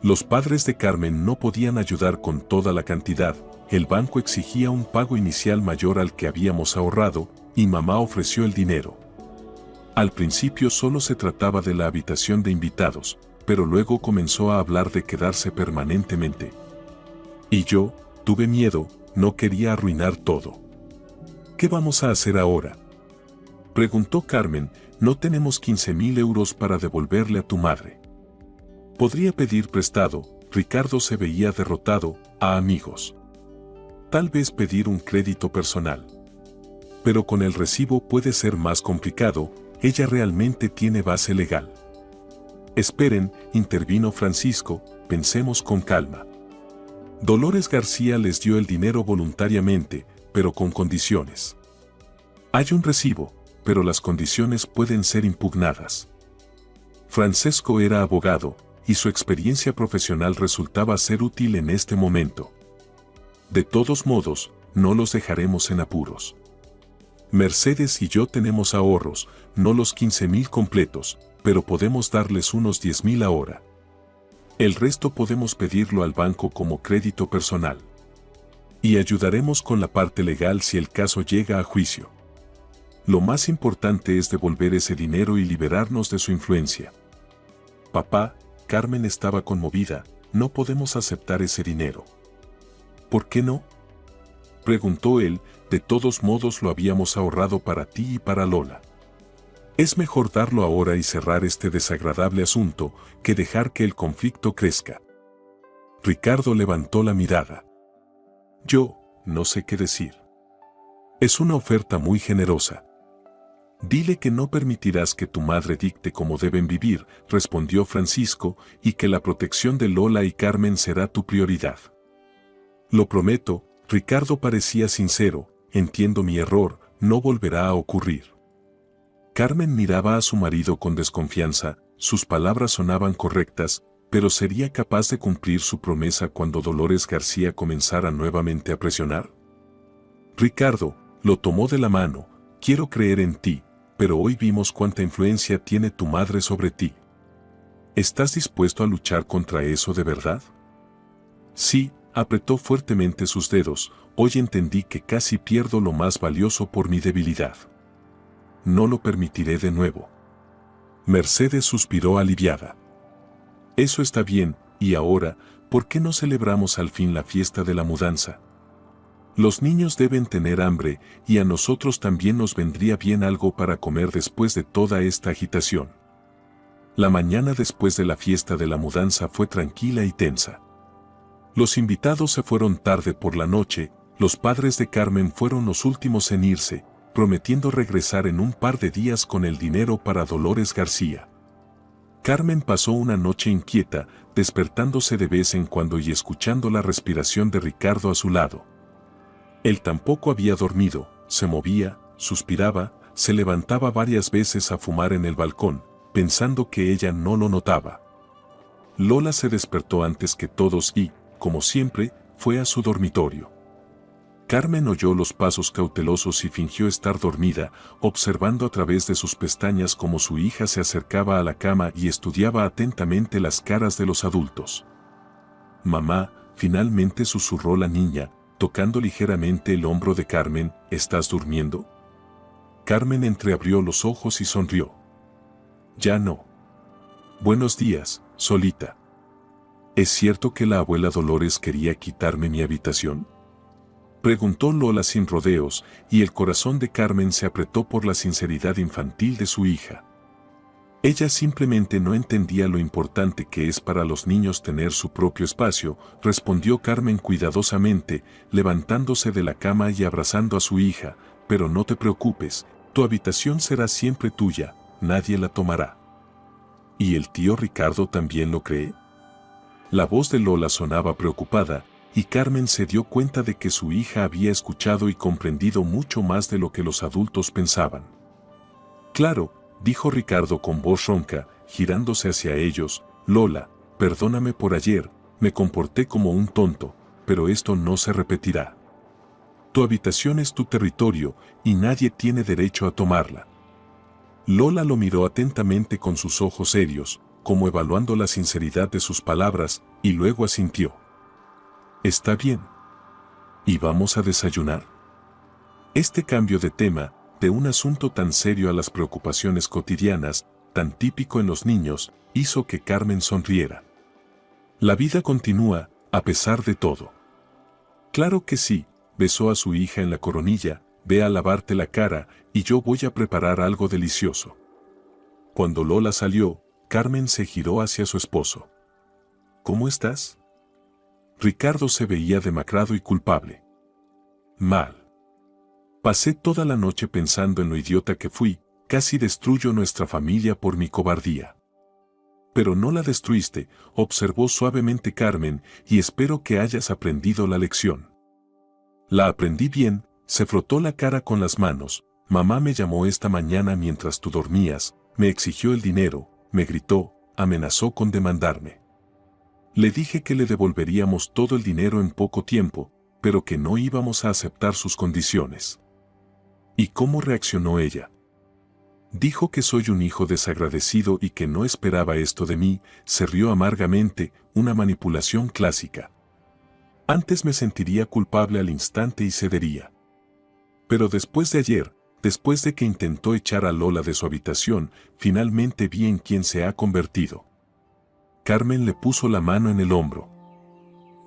Los padres de Carmen no podían ayudar con toda la cantidad, el banco exigía un pago inicial mayor al que habíamos ahorrado, y mamá ofreció el dinero. Al principio solo se trataba de la habitación de invitados, pero luego comenzó a hablar de quedarse permanentemente. Y yo, tuve miedo, no quería arruinar todo. ¿Qué vamos a hacer ahora? Preguntó Carmen, no tenemos 15.000 euros para devolverle a tu madre. Podría pedir prestado, Ricardo se veía derrotado, a amigos. Tal vez pedir un crédito personal. Pero con el recibo puede ser más complicado, ella realmente tiene base legal. Esperen, intervino Francisco, pensemos con calma. Dolores García les dio el dinero voluntariamente, pero con condiciones. Hay un recibo, pero las condiciones pueden ser impugnadas. Francesco era abogado, y su experiencia profesional resultaba ser útil en este momento. De todos modos, no los dejaremos en apuros. Mercedes y yo tenemos ahorros, no los 15.000 completos, pero podemos darles unos 10.000 ahora. El resto podemos pedirlo al banco como crédito personal. Y ayudaremos con la parte legal si el caso llega a juicio. Lo más importante es devolver ese dinero y liberarnos de su influencia. Papá, Carmen estaba conmovida, no podemos aceptar ese dinero. ¿Por qué no? Preguntó él, de todos modos lo habíamos ahorrado para ti y para Lola. Es mejor darlo ahora y cerrar este desagradable asunto, que dejar que el conflicto crezca. Ricardo levantó la mirada. Yo, no sé qué decir. Es una oferta muy generosa. Dile que no permitirás que tu madre dicte cómo deben vivir, respondió Francisco, y que la protección de Lola y Carmen será tu prioridad. Lo prometo, Ricardo parecía sincero, entiendo mi error, no volverá a ocurrir. Carmen miraba a su marido con desconfianza, sus palabras sonaban correctas, pero ¿sería capaz de cumplir su promesa cuando Dolores García comenzara nuevamente a presionar? Ricardo, lo tomó de la mano, quiero creer en ti, pero hoy vimos cuánta influencia tiene tu madre sobre ti. ¿Estás dispuesto a luchar contra eso de verdad? Sí, apretó fuertemente sus dedos, hoy entendí que casi pierdo lo más valioso por mi debilidad. No lo permitiré de nuevo. Mercedes suspiró aliviada. Eso está bien, y ahora, ¿por qué no celebramos al fin la fiesta de la mudanza? Los niños deben tener hambre, y a nosotros también nos vendría bien algo para comer después de toda esta agitación. La mañana después de la fiesta de la mudanza fue tranquila y tensa. Los invitados se fueron tarde por la noche, los padres de Carmen fueron los últimos en irse, prometiendo regresar en un par de días con el dinero para Dolores García. Carmen pasó una noche inquieta, despertándose de vez en cuando y escuchando la respiración de Ricardo a su lado. Él tampoco había dormido, se movía, suspiraba, se levantaba varias veces a fumar en el balcón, pensando que ella no lo notaba. Lola se despertó antes que todos y, como siempre, fue a su dormitorio. Carmen oyó los pasos cautelosos y fingió estar dormida, observando a través de sus pestañas cómo su hija se acercaba a la cama y estudiaba atentamente las caras de los adultos. «Mamá», finalmente susurró la niña, tocando ligeramente el hombro de Carmen, «¿estás durmiendo?». Carmen entreabrió los ojos y sonrió. «Ya no». «Buenos días, Solita». «¿Es cierto que la abuela Dolores quería quitarme mi habitación?», preguntó Lola sin rodeos, y el corazón de Carmen se apretó por la sinceridad infantil de su hija. Ella simplemente no entendía lo importante que es para los niños tener su propio espacio, respondió Carmen cuidadosamente, levantándose de la cama y abrazando a su hija, «pero no te preocupes, tu habitación será siempre tuya, nadie la tomará». ¿Y el tío Ricardo también lo cree? La voz de Lola sonaba preocupada, y Carmen se dio cuenta de que su hija había escuchado y comprendido mucho más de lo que los adultos pensaban. «Claro», dijo Ricardo con voz ronca, girándose hacia ellos, «Lola, perdóname por ayer, me comporté como un tonto, pero esto no se repetirá. Tu habitación es tu territorio y nadie tiene derecho a tomarla». Lola lo miró atentamente con sus ojos serios, como evaluando la sinceridad de sus palabras, y luego asintió. «Está bien. ¿Y vamos a desayunar?». Este cambio de tema, de un asunto tan serio a las preocupaciones cotidianas, tan típico en los niños, hizo que Carmen sonriera. «La vida continúa, a pesar de todo». «Claro que sí», besó a su hija en la coronilla, «ve a lavarte la cara, y yo voy a preparar algo delicioso». Cuando Lola salió, Carmen se giró hacia su esposo. «¿Cómo estás?». Ricardo se veía demacrado y culpable. «Mal. Pasé toda la noche pensando en lo idiota que fui, casi destruyo nuestra familia por mi cobardía». «Pero no la destruiste», observó suavemente Carmen, «y espero que hayas aprendido la lección». «La aprendí bien», se frotó la cara con las manos. «Mamá me llamó esta mañana mientras tú dormías, me exigió el dinero, me gritó, amenazó con demandarme. Le dije que le devolveríamos todo el dinero en poco tiempo, pero que no íbamos a aceptar sus condiciones». ¿Y cómo reaccionó ella? Dijo que soy un hijo desagradecido y que no esperaba esto de mí, se rió amargamente, una manipulación clásica. Antes me sentiría culpable al instante y cedería. Pero después de ayer, después de que intentó echar a Lola de su habitación, finalmente vi en quién se ha convertido. Carmen le puso la mano en el hombro.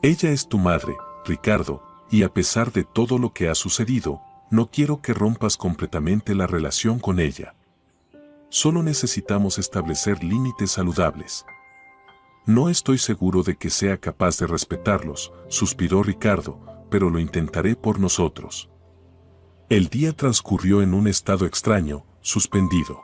«Ella es tu madre, Ricardo, y a pesar de todo lo que ha sucedido, no quiero que rompas completamente la relación con ella. Solo necesitamos establecer límites saludables». «No estoy seguro de que sea capaz de respetarlos», suspiró Ricardo, «pero lo intentaré por nosotros». El día transcurrió en un estado extraño, suspendido.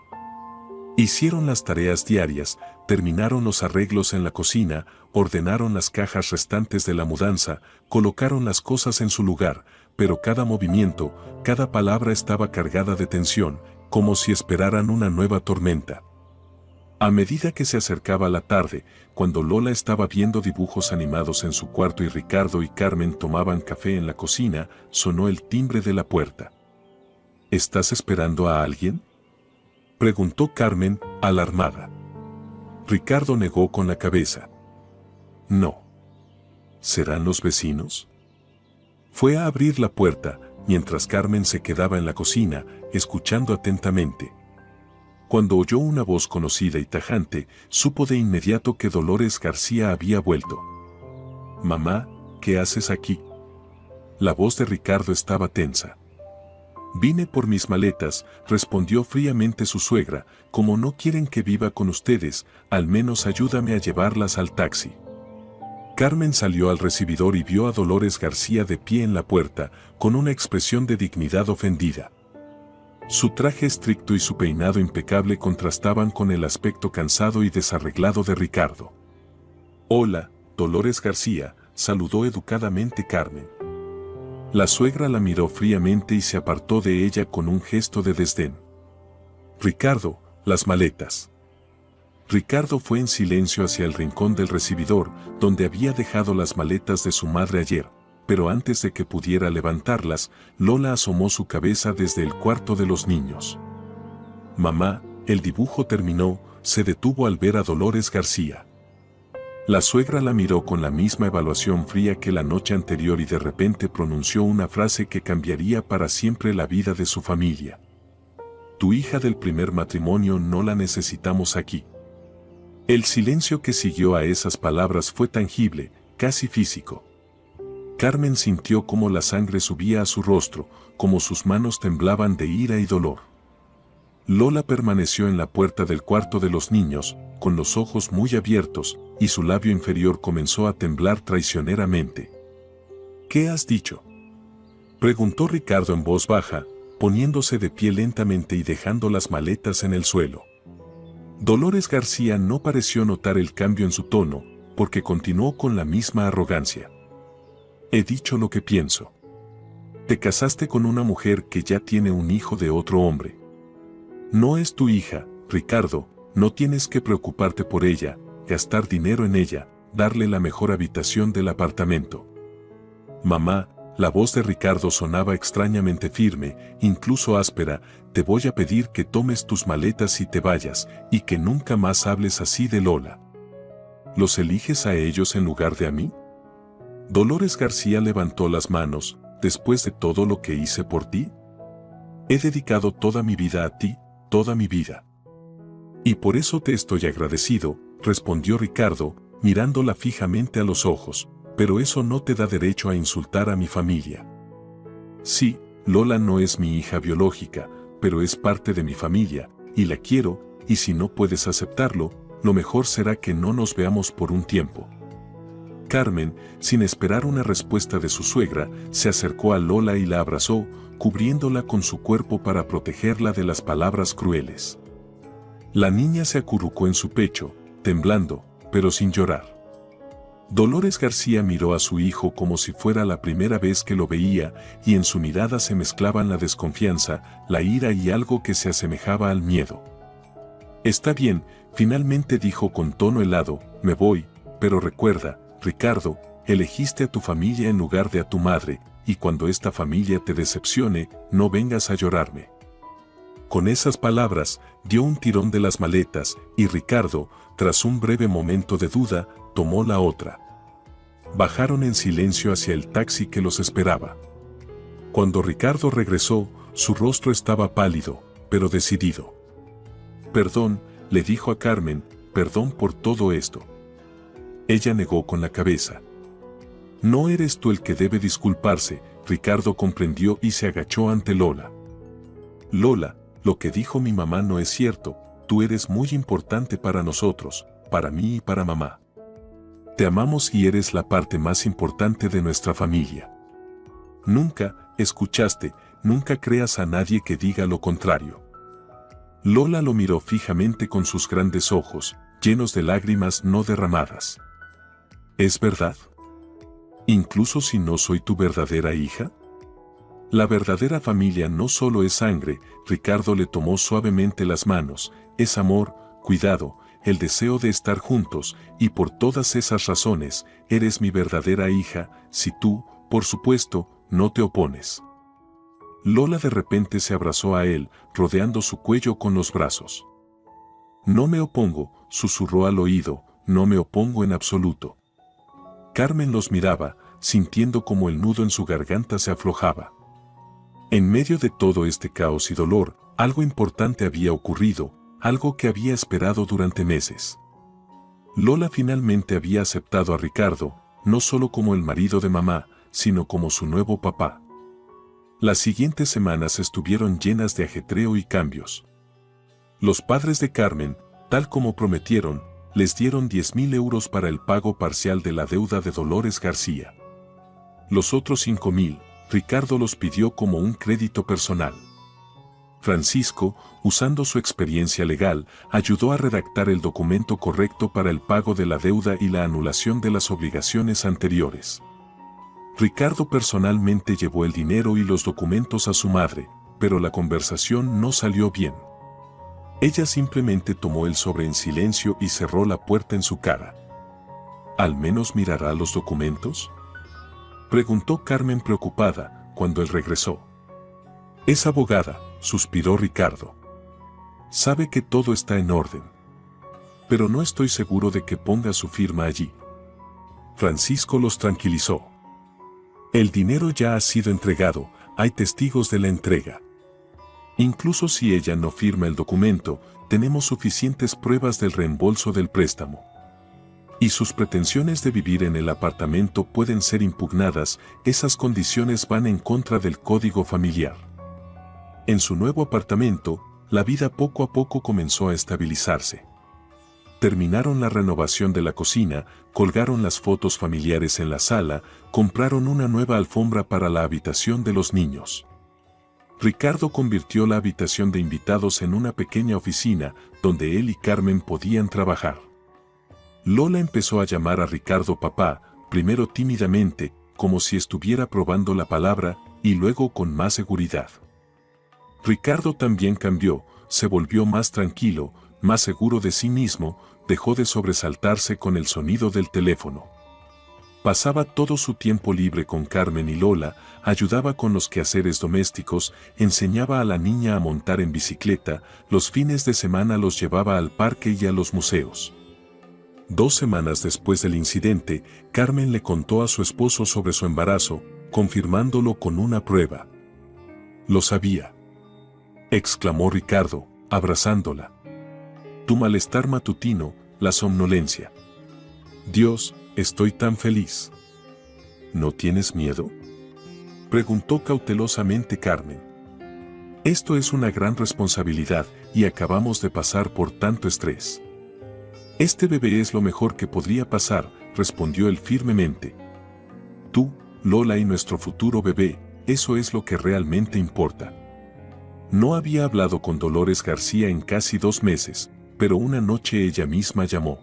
Hicieron las tareas diarias, terminaron los arreglos en la cocina, ordenaron las cajas restantes de la mudanza, colocaron las cosas en su lugar, pero cada movimiento, cada palabra estaba cargada de tensión, como si esperaran una nueva tormenta. A medida que se acercaba la tarde, cuando Lola estaba viendo dibujos animados en su cuarto y Ricardo y Carmen tomaban café en la cocina, sonó el timbre de la puerta. «¿Estás esperando a alguien?», preguntó Carmen, alarmada. Ricardo negó con la cabeza. «No». «¿Serán los vecinos?». Fue a abrir la puerta, mientras Carmen se quedaba en la cocina, escuchando atentamente. Cuando oyó una voz conocida y tajante, supo de inmediato que Dolores García había vuelto. «Mamá, ¿qué haces aquí?». La voz de Ricardo estaba tensa. «Vine por mis maletas», respondió fríamente su suegra, «como no quieren que viva con ustedes, al menos ayúdame a llevarlas al taxi». Carmen salió al recibidor y vio a Dolores García de pie en la puerta, con una expresión de dignidad ofendida. Su traje estricto y su peinado impecable contrastaban con el aspecto cansado y desarreglado de Ricardo. «Hola, Dolores García», saludó educadamente Carmen. La suegra la miró fríamente y se apartó de ella con un gesto de desdén. «Ricardo, las maletas». Ricardo fue en silencio hacia el rincón del recibidor, donde había dejado las maletas de su madre ayer, pero antes de que pudiera levantarlas, Lola asomó su cabeza desde el cuarto de los niños. Mamá, el dibujo terminó, se detuvo al ver a Dolores García. La suegra la miró con la misma evaluación fría que la noche anterior y de repente pronunció una frase que cambiaría para siempre la vida de su familia. Tu hija del primer matrimonio no la necesitamos aquí. El silencio que siguió a esas palabras fue tangible, casi físico. Carmen sintió cómo la sangre subía a su rostro, cómo sus manos temblaban de ira y dolor. Lola permaneció en la puerta del cuarto de los niños, con los ojos muy abiertos, y su labio inferior comenzó a temblar traicioneramente. ¿Qué has dicho?, preguntó Ricardo en voz baja, poniéndose de pie lentamente y dejando las maletas en el suelo. Dolores García no pareció notar el cambio en su tono, porque continuó con la misma arrogancia. He dicho lo que pienso. Te casaste con una mujer que ya tiene un hijo de otro hombre. No es tu hija, Ricardo, no tienes que preocuparte por ella, gastar dinero en ella, darle la mejor habitación del apartamento. Mamá, la voz de Ricardo sonaba extrañamente firme, incluso áspera, te voy a pedir que tomes tus maletas y te vayas, y que nunca más hables así de Lola. ¿Los eliges a ellos en lugar de a mí? Dolores García levantó las manos, después de todo lo que hice por ti. He dedicado toda mi vida a ti, toda mi vida. Y por eso te estoy agradecido, respondió Ricardo, mirándola fijamente a los ojos, pero eso no te da derecho a insultar a mi familia. Sí, Lola no es mi hija biológica, pero es parte de mi familia, y la quiero, y si no puedes aceptarlo, lo mejor será que no nos veamos por un tiempo. Carmen, sin esperar una respuesta de su suegra, se acercó a Lola y la abrazó, cubriéndola con su cuerpo para protegerla de las palabras crueles. La niña se acurrucó en su pecho, temblando, pero sin llorar. Dolores García miró a su hijo como si fuera la primera vez que lo veía, y en su mirada se mezclaban la desconfianza, la ira y algo que se asemejaba al miedo. Está bien, finalmente dijo con tono helado, me voy, pero recuerda, Ricardo, elegiste a tu familia en lugar de a tu madre, y cuando esta familia te decepcione, no vengas a llorarme. Con esas palabras, dio un tirón de las maletas, y Ricardo, tras un breve momento de duda, tomó la otra. Bajaron en silencio hacia el taxi que los esperaba. Cuando Ricardo regresó, su rostro estaba pálido, pero decidido. Perdón, le dijo a Carmen, perdón por todo esto. Ella negó con la cabeza. No eres tú el que debe disculparse, Ricardo comprendió y se agachó ante Lola. Lola, lo que dijo mi mamá no es cierto, tú eres muy importante para nosotros, para mí y para mamá. Te amamos y eres la parte más importante de nuestra familia. Nunca, escuchaste, nunca creas a nadie que diga lo contrario. Lola lo miró fijamente con sus grandes ojos, llenos de lágrimas no derramadas. ¿Es verdad? ¿Incluso si no soy tu verdadera hija? La verdadera familia no solo es sangre, Ricardo le tomó suavemente las manos, es amor, cuidado, el deseo de estar juntos, y por todas esas razones, eres mi verdadera hija, si tú, por supuesto, no te opones. Lola de repente se abrazó a él, rodeando su cuello con los brazos. No me opongo, susurró al oído, no me opongo en absoluto. Carmen los miraba, sintiendo como el nudo en su garganta se aflojaba. En medio de todo este caos y dolor, algo importante había ocurrido, algo que había esperado durante meses. Lola finalmente había aceptado a Ricardo, no solo como el marido de mamá, sino como su nuevo papá. Las siguientes semanas estuvieron llenas de ajetreo y cambios. Los padres de Carmen, tal como prometieron, les dieron 10.000 euros para el pago parcial de la deuda de Dolores García. Los otros 5.000, Ricardo los pidió como un crédito personal. Francisco, usando su experiencia legal, ayudó a redactar el documento correcto para el pago de la deuda y la anulación de las obligaciones anteriores. Ricardo personalmente llevó el dinero y los documentos a su madre, pero la conversación no salió bien. Ella simplemente tomó el sobre en silencio y cerró la puerta en su cara. ¿Al menos mirará los documentos?, preguntó Carmen preocupada cuando él regresó. Es abogada, suspiró Ricardo. Sabe que todo está en orden. Pero no estoy seguro de que ponga su firma allí. Francisco los tranquilizó. El dinero ya ha sido entregado, hay testigos de la entrega. Incluso si ella no firma el documento, tenemos suficientes pruebas del reembolso del préstamo. Y sus pretensiones de vivir en el apartamento pueden ser impugnadas, esas condiciones van en contra del código familiar. En su nuevo apartamento, la vida poco a poco comenzó a estabilizarse. Terminaron la renovación de la cocina, colgaron las fotos familiares en la sala, compraron una nueva alfombra para la habitación de los niños. Ricardo convirtió la habitación de invitados en una pequeña oficina donde él y Carmen podían trabajar. Lola empezó a llamar a Ricardo papá, primero tímidamente, como si estuviera probando la palabra, y luego con más seguridad. Ricardo también cambió, se volvió más tranquilo, más seguro de sí mismo, dejó de sobresaltarse con el sonido del teléfono. Pasaba todo su tiempo libre con Carmen y Lola, ayudaba con los quehaceres domésticos, enseñaba a la niña a montar en bicicleta, los fines de semana los llevaba al parque y a los museos. 2 semanas después del incidente, Carmen le contó a su esposo sobre su embarazo, confirmándolo con una prueba. «Lo sabía», exclamó Ricardo, abrazándola. «Tu malestar matutino, la somnolencia. Dios, estoy tan feliz». «¿No tienes miedo?», preguntó cautelosamente Carmen. «Esto es una gran responsabilidad y acabamos de pasar por tanto estrés». «Este bebé es lo mejor que podría pasar», respondió él firmemente. «Tú, Lola y nuestro futuro bebé, eso es lo que realmente importa». No había hablado con Dolores García en casi 2 meses, pero una noche ella misma llamó.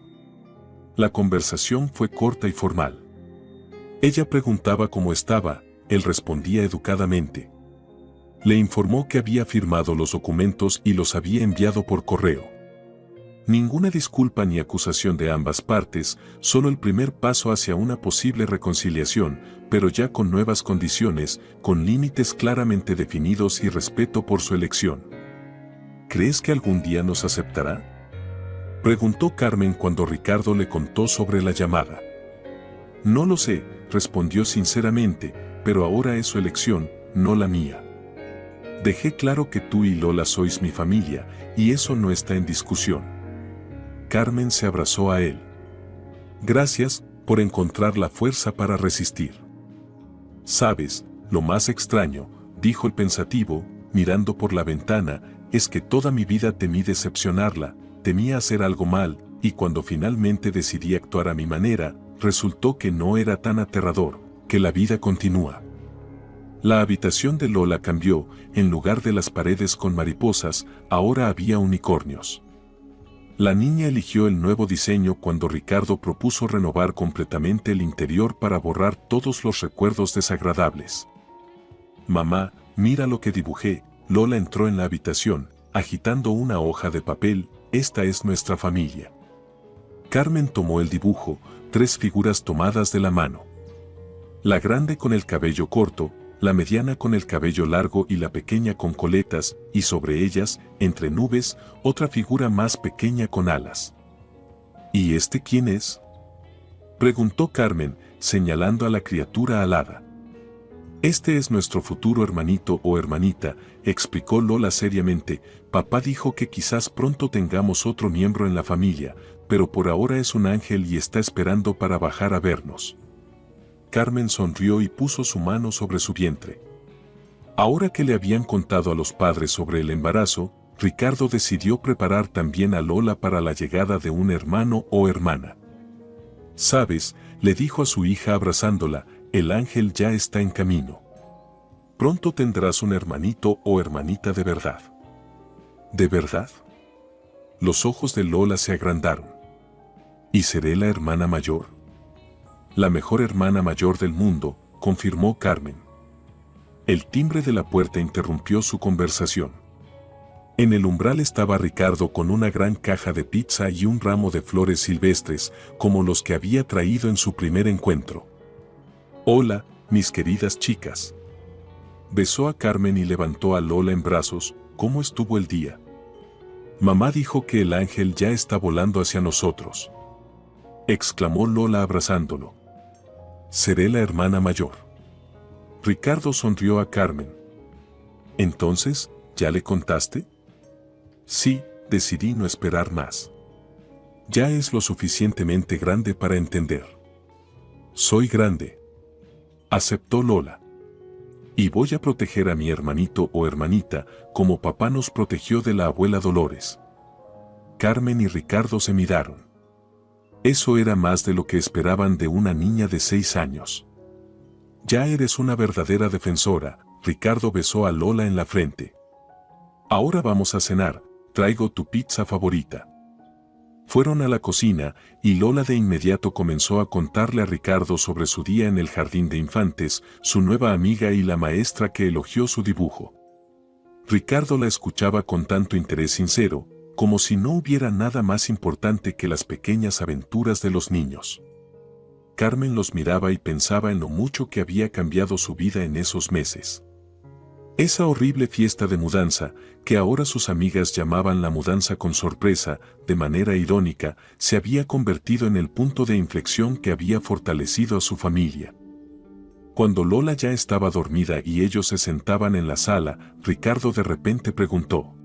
La conversación fue corta y formal. Ella preguntaba cómo estaba, él respondía educadamente. Le informó que había firmado los documentos y los había enviado por correo. Ninguna disculpa ni acusación de ambas partes, solo el primer paso hacia una posible reconciliación, pero ya con nuevas condiciones, con límites claramente definidos y respeto por su elección. ¿Crees que algún día nos aceptará?, preguntó Carmen cuando Ricardo le contó sobre la llamada. No lo sé, respondió sinceramente, pero ahora es su elección, no la mía. Dejé claro que tú y Lola sois mi familia, y eso no está en discusión. Carmen se abrazó a él. Gracias por encontrar la fuerza para resistir. Sabes, lo más extraño, dijo el pensativo, mirando por la ventana, es que toda mi vida temí decepcionarla, temía hacer algo mal, y cuando finalmente decidí actuar a mi manera, resultó que no era tan aterrador, que la vida continúa. La habitación de Lola cambió, en lugar de las paredes con mariposas, ahora había unicornios. La niña eligió el nuevo diseño cuando Ricardo propuso renovar completamente el interior para borrar todos los recuerdos desagradables. «Mamá, mira lo que dibujé», Lola entró en la habitación, agitando una hoja de papel, «esta es nuestra familia». Carmen tomó el dibujo, 3 figuras tomadas de la mano. La grande con el cabello corto, la mediana con el cabello largo y la pequeña con coletas, y sobre ellas, entre nubes, otra figura más pequeña con alas. ¿Y este quién es?, preguntó Carmen, señalando a la criatura alada. Este es nuestro futuro hermanito o hermanita, explicó Lola seriamente. Papá dijo que quizás pronto tengamos otro miembro en la familia, pero por ahora es un ángel y está esperando para bajar a vernos. Carmen sonrió y puso su mano sobre su vientre. Ahora que le habían contado a los padres sobre el embarazo, Ricardo decidió preparar también a Lola para la llegada de un hermano o hermana. «Sabes», le dijo a su hija abrazándola, «el ángel ya está en camino. Pronto tendrás un hermanito o hermanita de verdad». «¿De verdad?». Los ojos de Lola se agrandaron. «¿Y seré la hermana mayor?». «La mejor hermana mayor del mundo», confirmó Carmen. El timbre de la puerta interrumpió su conversación. En el umbral estaba Ricardo con una gran caja de pizza y un ramo de flores silvestres, como los que había traído en su primer encuentro. «Hola, mis queridas chicas». Besó a Carmen y levantó a Lola en brazos. «¿Cómo estuvo el día?» «Mamá dijo que el ángel ya está volando hacia nosotros», exclamó Lola abrazándolo. «Seré la hermana mayor». Ricardo sonrió a Carmen. «Entonces, ¿ya le contaste?» «Sí, decidí no esperar más. Ya es lo suficientemente grande para entender». «Soy grande», aceptó Lola. «Y voy a proteger a mi hermanito o hermanita, como papá nos protegió de la abuela Dolores». Carmen y Ricardo se miraron. Eso era más de lo que esperaban de una niña de 6 años. «Ya eres una verdadera defensora», Ricardo besó a Lola en la frente. «Ahora vamos a cenar, traigo tu pizza favorita». Fueron a la cocina y Lola de inmediato comenzó a contarle a Ricardo sobre su día en el jardín de infantes, su nueva amiga y la maestra que elogió su dibujo. Ricardo la escuchaba con tanto interés sincero, como si no hubiera nada más importante que las pequeñas aventuras de los niños. Carmen los miraba y pensaba en lo mucho que había cambiado su vida en esos meses. Esa horrible fiesta de mudanza, que ahora sus amigas llamaban la mudanza con sorpresa, de manera irónica, se había convertido en el punto de inflexión que había fortalecido a su familia. Cuando Lola ya estaba dormida y ellos se sentaban en la sala, Ricardo de repente preguntó: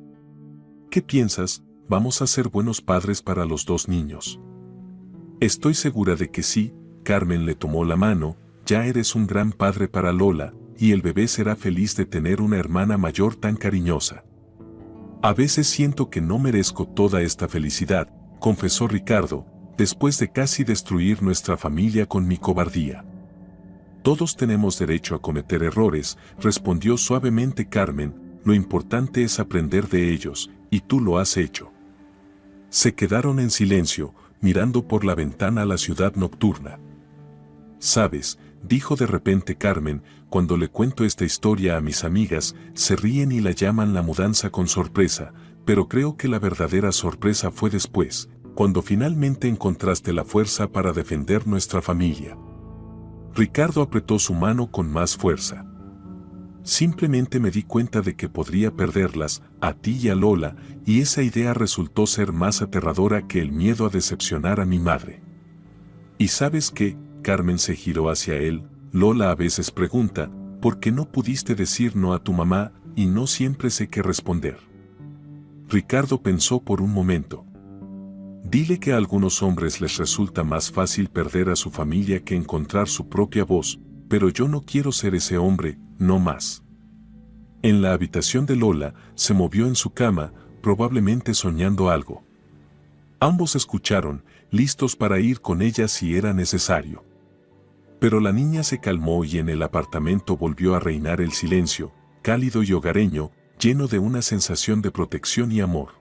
«¿Qué piensas? ¿Vamos a ser buenos padres para los 2 niños?» «Estoy segura de que sí», Carmen le tomó la mano. «Ya eres un gran padre para Lola, y el bebé será feliz de tener una hermana mayor tan cariñosa». «A veces siento que no merezco toda esta felicidad», confesó Ricardo, «después de casi destruir nuestra familia con mi cobardía». «Todos tenemos derecho a cometer errores», respondió suavemente Carmen. «Lo importante es aprender de ellos, y tú lo has hecho». Se quedaron en silencio, mirando por la ventana a la ciudad nocturna. «¿Sabes?», dijo de repente Carmen, «cuando le cuento esta historia a mis amigas, se ríen y la llaman la mudanza con sorpresa, pero creo que la verdadera sorpresa fue después, cuando finalmente encontraste la fuerza para defender nuestra familia». Ricardo apretó su mano con más fuerza. «Simplemente me di cuenta de que podría perderlas, a ti y a Lola, y esa idea resultó ser más aterradora que el miedo a decepcionar a mi madre». «¿Y sabes qué?», Carmen se giró hacia él. «Lola a veces pregunta, ¿por qué no pudiste decir no a tu mamá? Y no siempre sé qué responder». Ricardo pensó por un momento. «Dile que a algunos hombres les resulta más fácil perder a su familia que encontrar su propia voz, pero yo no quiero ser ese hombre, no más». En la habitación de Lola, se movió en su cama, probablemente soñando algo. Ambos escucharon, listos para ir con ella si era necesario. Pero la niña se calmó y en el apartamento volvió a reinar el silencio, cálido y hogareño, lleno de una sensación de protección y amor.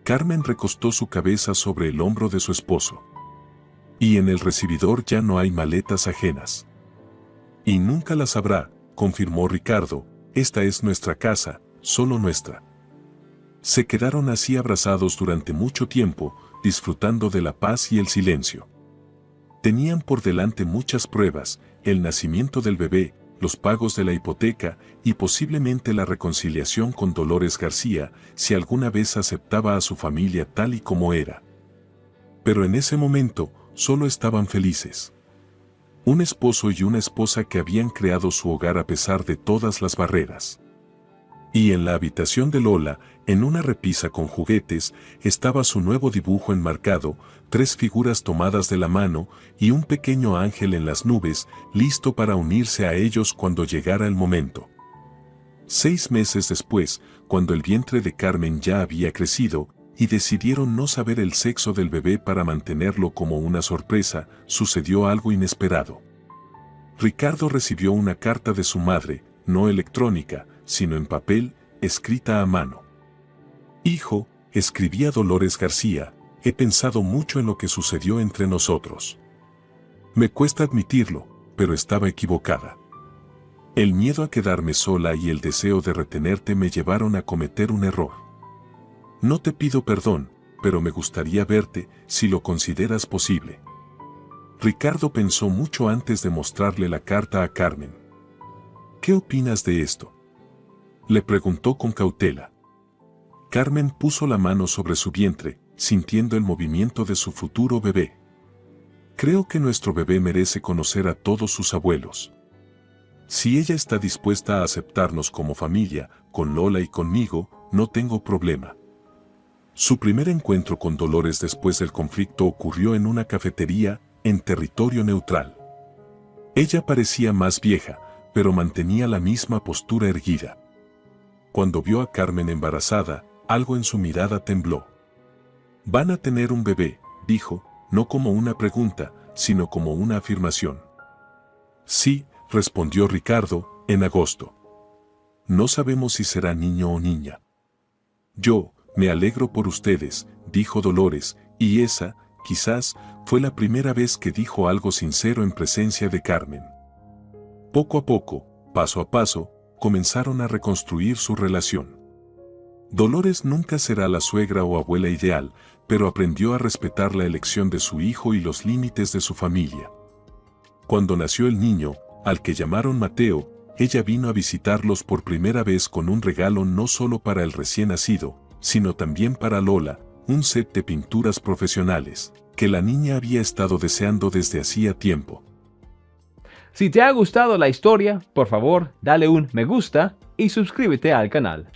Carmen recostó su cabeza sobre el hombro de su esposo. «Y en el recibidor ya no hay maletas ajenas». «Y nunca las habrá», confirmó Ricardo. «Esta es nuestra casa, solo nuestra». Se quedaron así abrazados durante mucho tiempo, disfrutando de la paz y el silencio. Tenían por delante muchas pruebas: el nacimiento del bebé, los pagos de la hipoteca y posiblemente la reconciliación con Dolores García, si alguna vez aceptaba a su familia tal y como era. Pero en ese momento, solo estaban felices. Un esposo y una esposa que habían creado su hogar a pesar de todas las barreras. Y en la habitación de Lola, en una repisa con juguetes, estaba su nuevo dibujo enmarcado, 3 figuras tomadas de la mano y un pequeño ángel en las nubes, listo para unirse a ellos cuando llegara el momento. 6 meses después, cuando el vientre de Carmen ya había crecido, y decidieron no saber el sexo del bebé para mantenerlo como una sorpresa, sucedió algo inesperado. Ricardo recibió una carta de su madre, no electrónica, sino en papel, escrita a mano. «Hijo», escribía Dolores García, «he pensado mucho en lo que sucedió entre nosotros. Me cuesta admitirlo, pero estaba equivocada. El miedo a quedarme sola y el deseo de retenerte me llevaron a cometer un error. No te pido perdón, pero me gustaría verte, si lo consideras posible. Ricardo pensó mucho antes de mostrarle la carta a Carmen. ¿Qué opinas de esto?, le preguntó con cautela. Carmen puso la mano sobre su vientre, sintiendo el movimiento de su futuro bebé. Creo que nuestro bebé merece conocer a todos sus abuelos. Si ella está dispuesta a aceptarnos como familia, con Lola y conmigo, no tengo problema. Su primer encuentro con Dolores después del conflicto ocurrió en una cafetería, en territorio neutral. Ella parecía más vieja, pero mantenía la misma postura erguida. Cuando vio a Carmen embarazada, algo en su mirada tembló. Van a tener un bebé, dijo, no como una pregunta, sino como una afirmación. Sí, respondió Ricardo, en agosto. No sabemos si será niño o niña. Yo, me alegro por ustedes, dijo Dolores, y esa, quizás, fue la primera vez que dijo algo sincero en presencia de Carmen. Poco a poco, paso a paso, comenzaron a reconstruir su relación. Dolores nunca será la suegra o abuela ideal, pero aprendió a respetar la elección de su hijo y los límites de su familia. Cuando nació el niño, al que llamaron Mateo, ella vino a visitarlos por primera vez con un regalo no solo para el recién nacido, sino también para Lola, un set de pinturas profesionales, que la niña había estado deseando desde hacía tiempo. Si te ha gustado la historia, por favor, dale un me gusta y suscríbete al canal.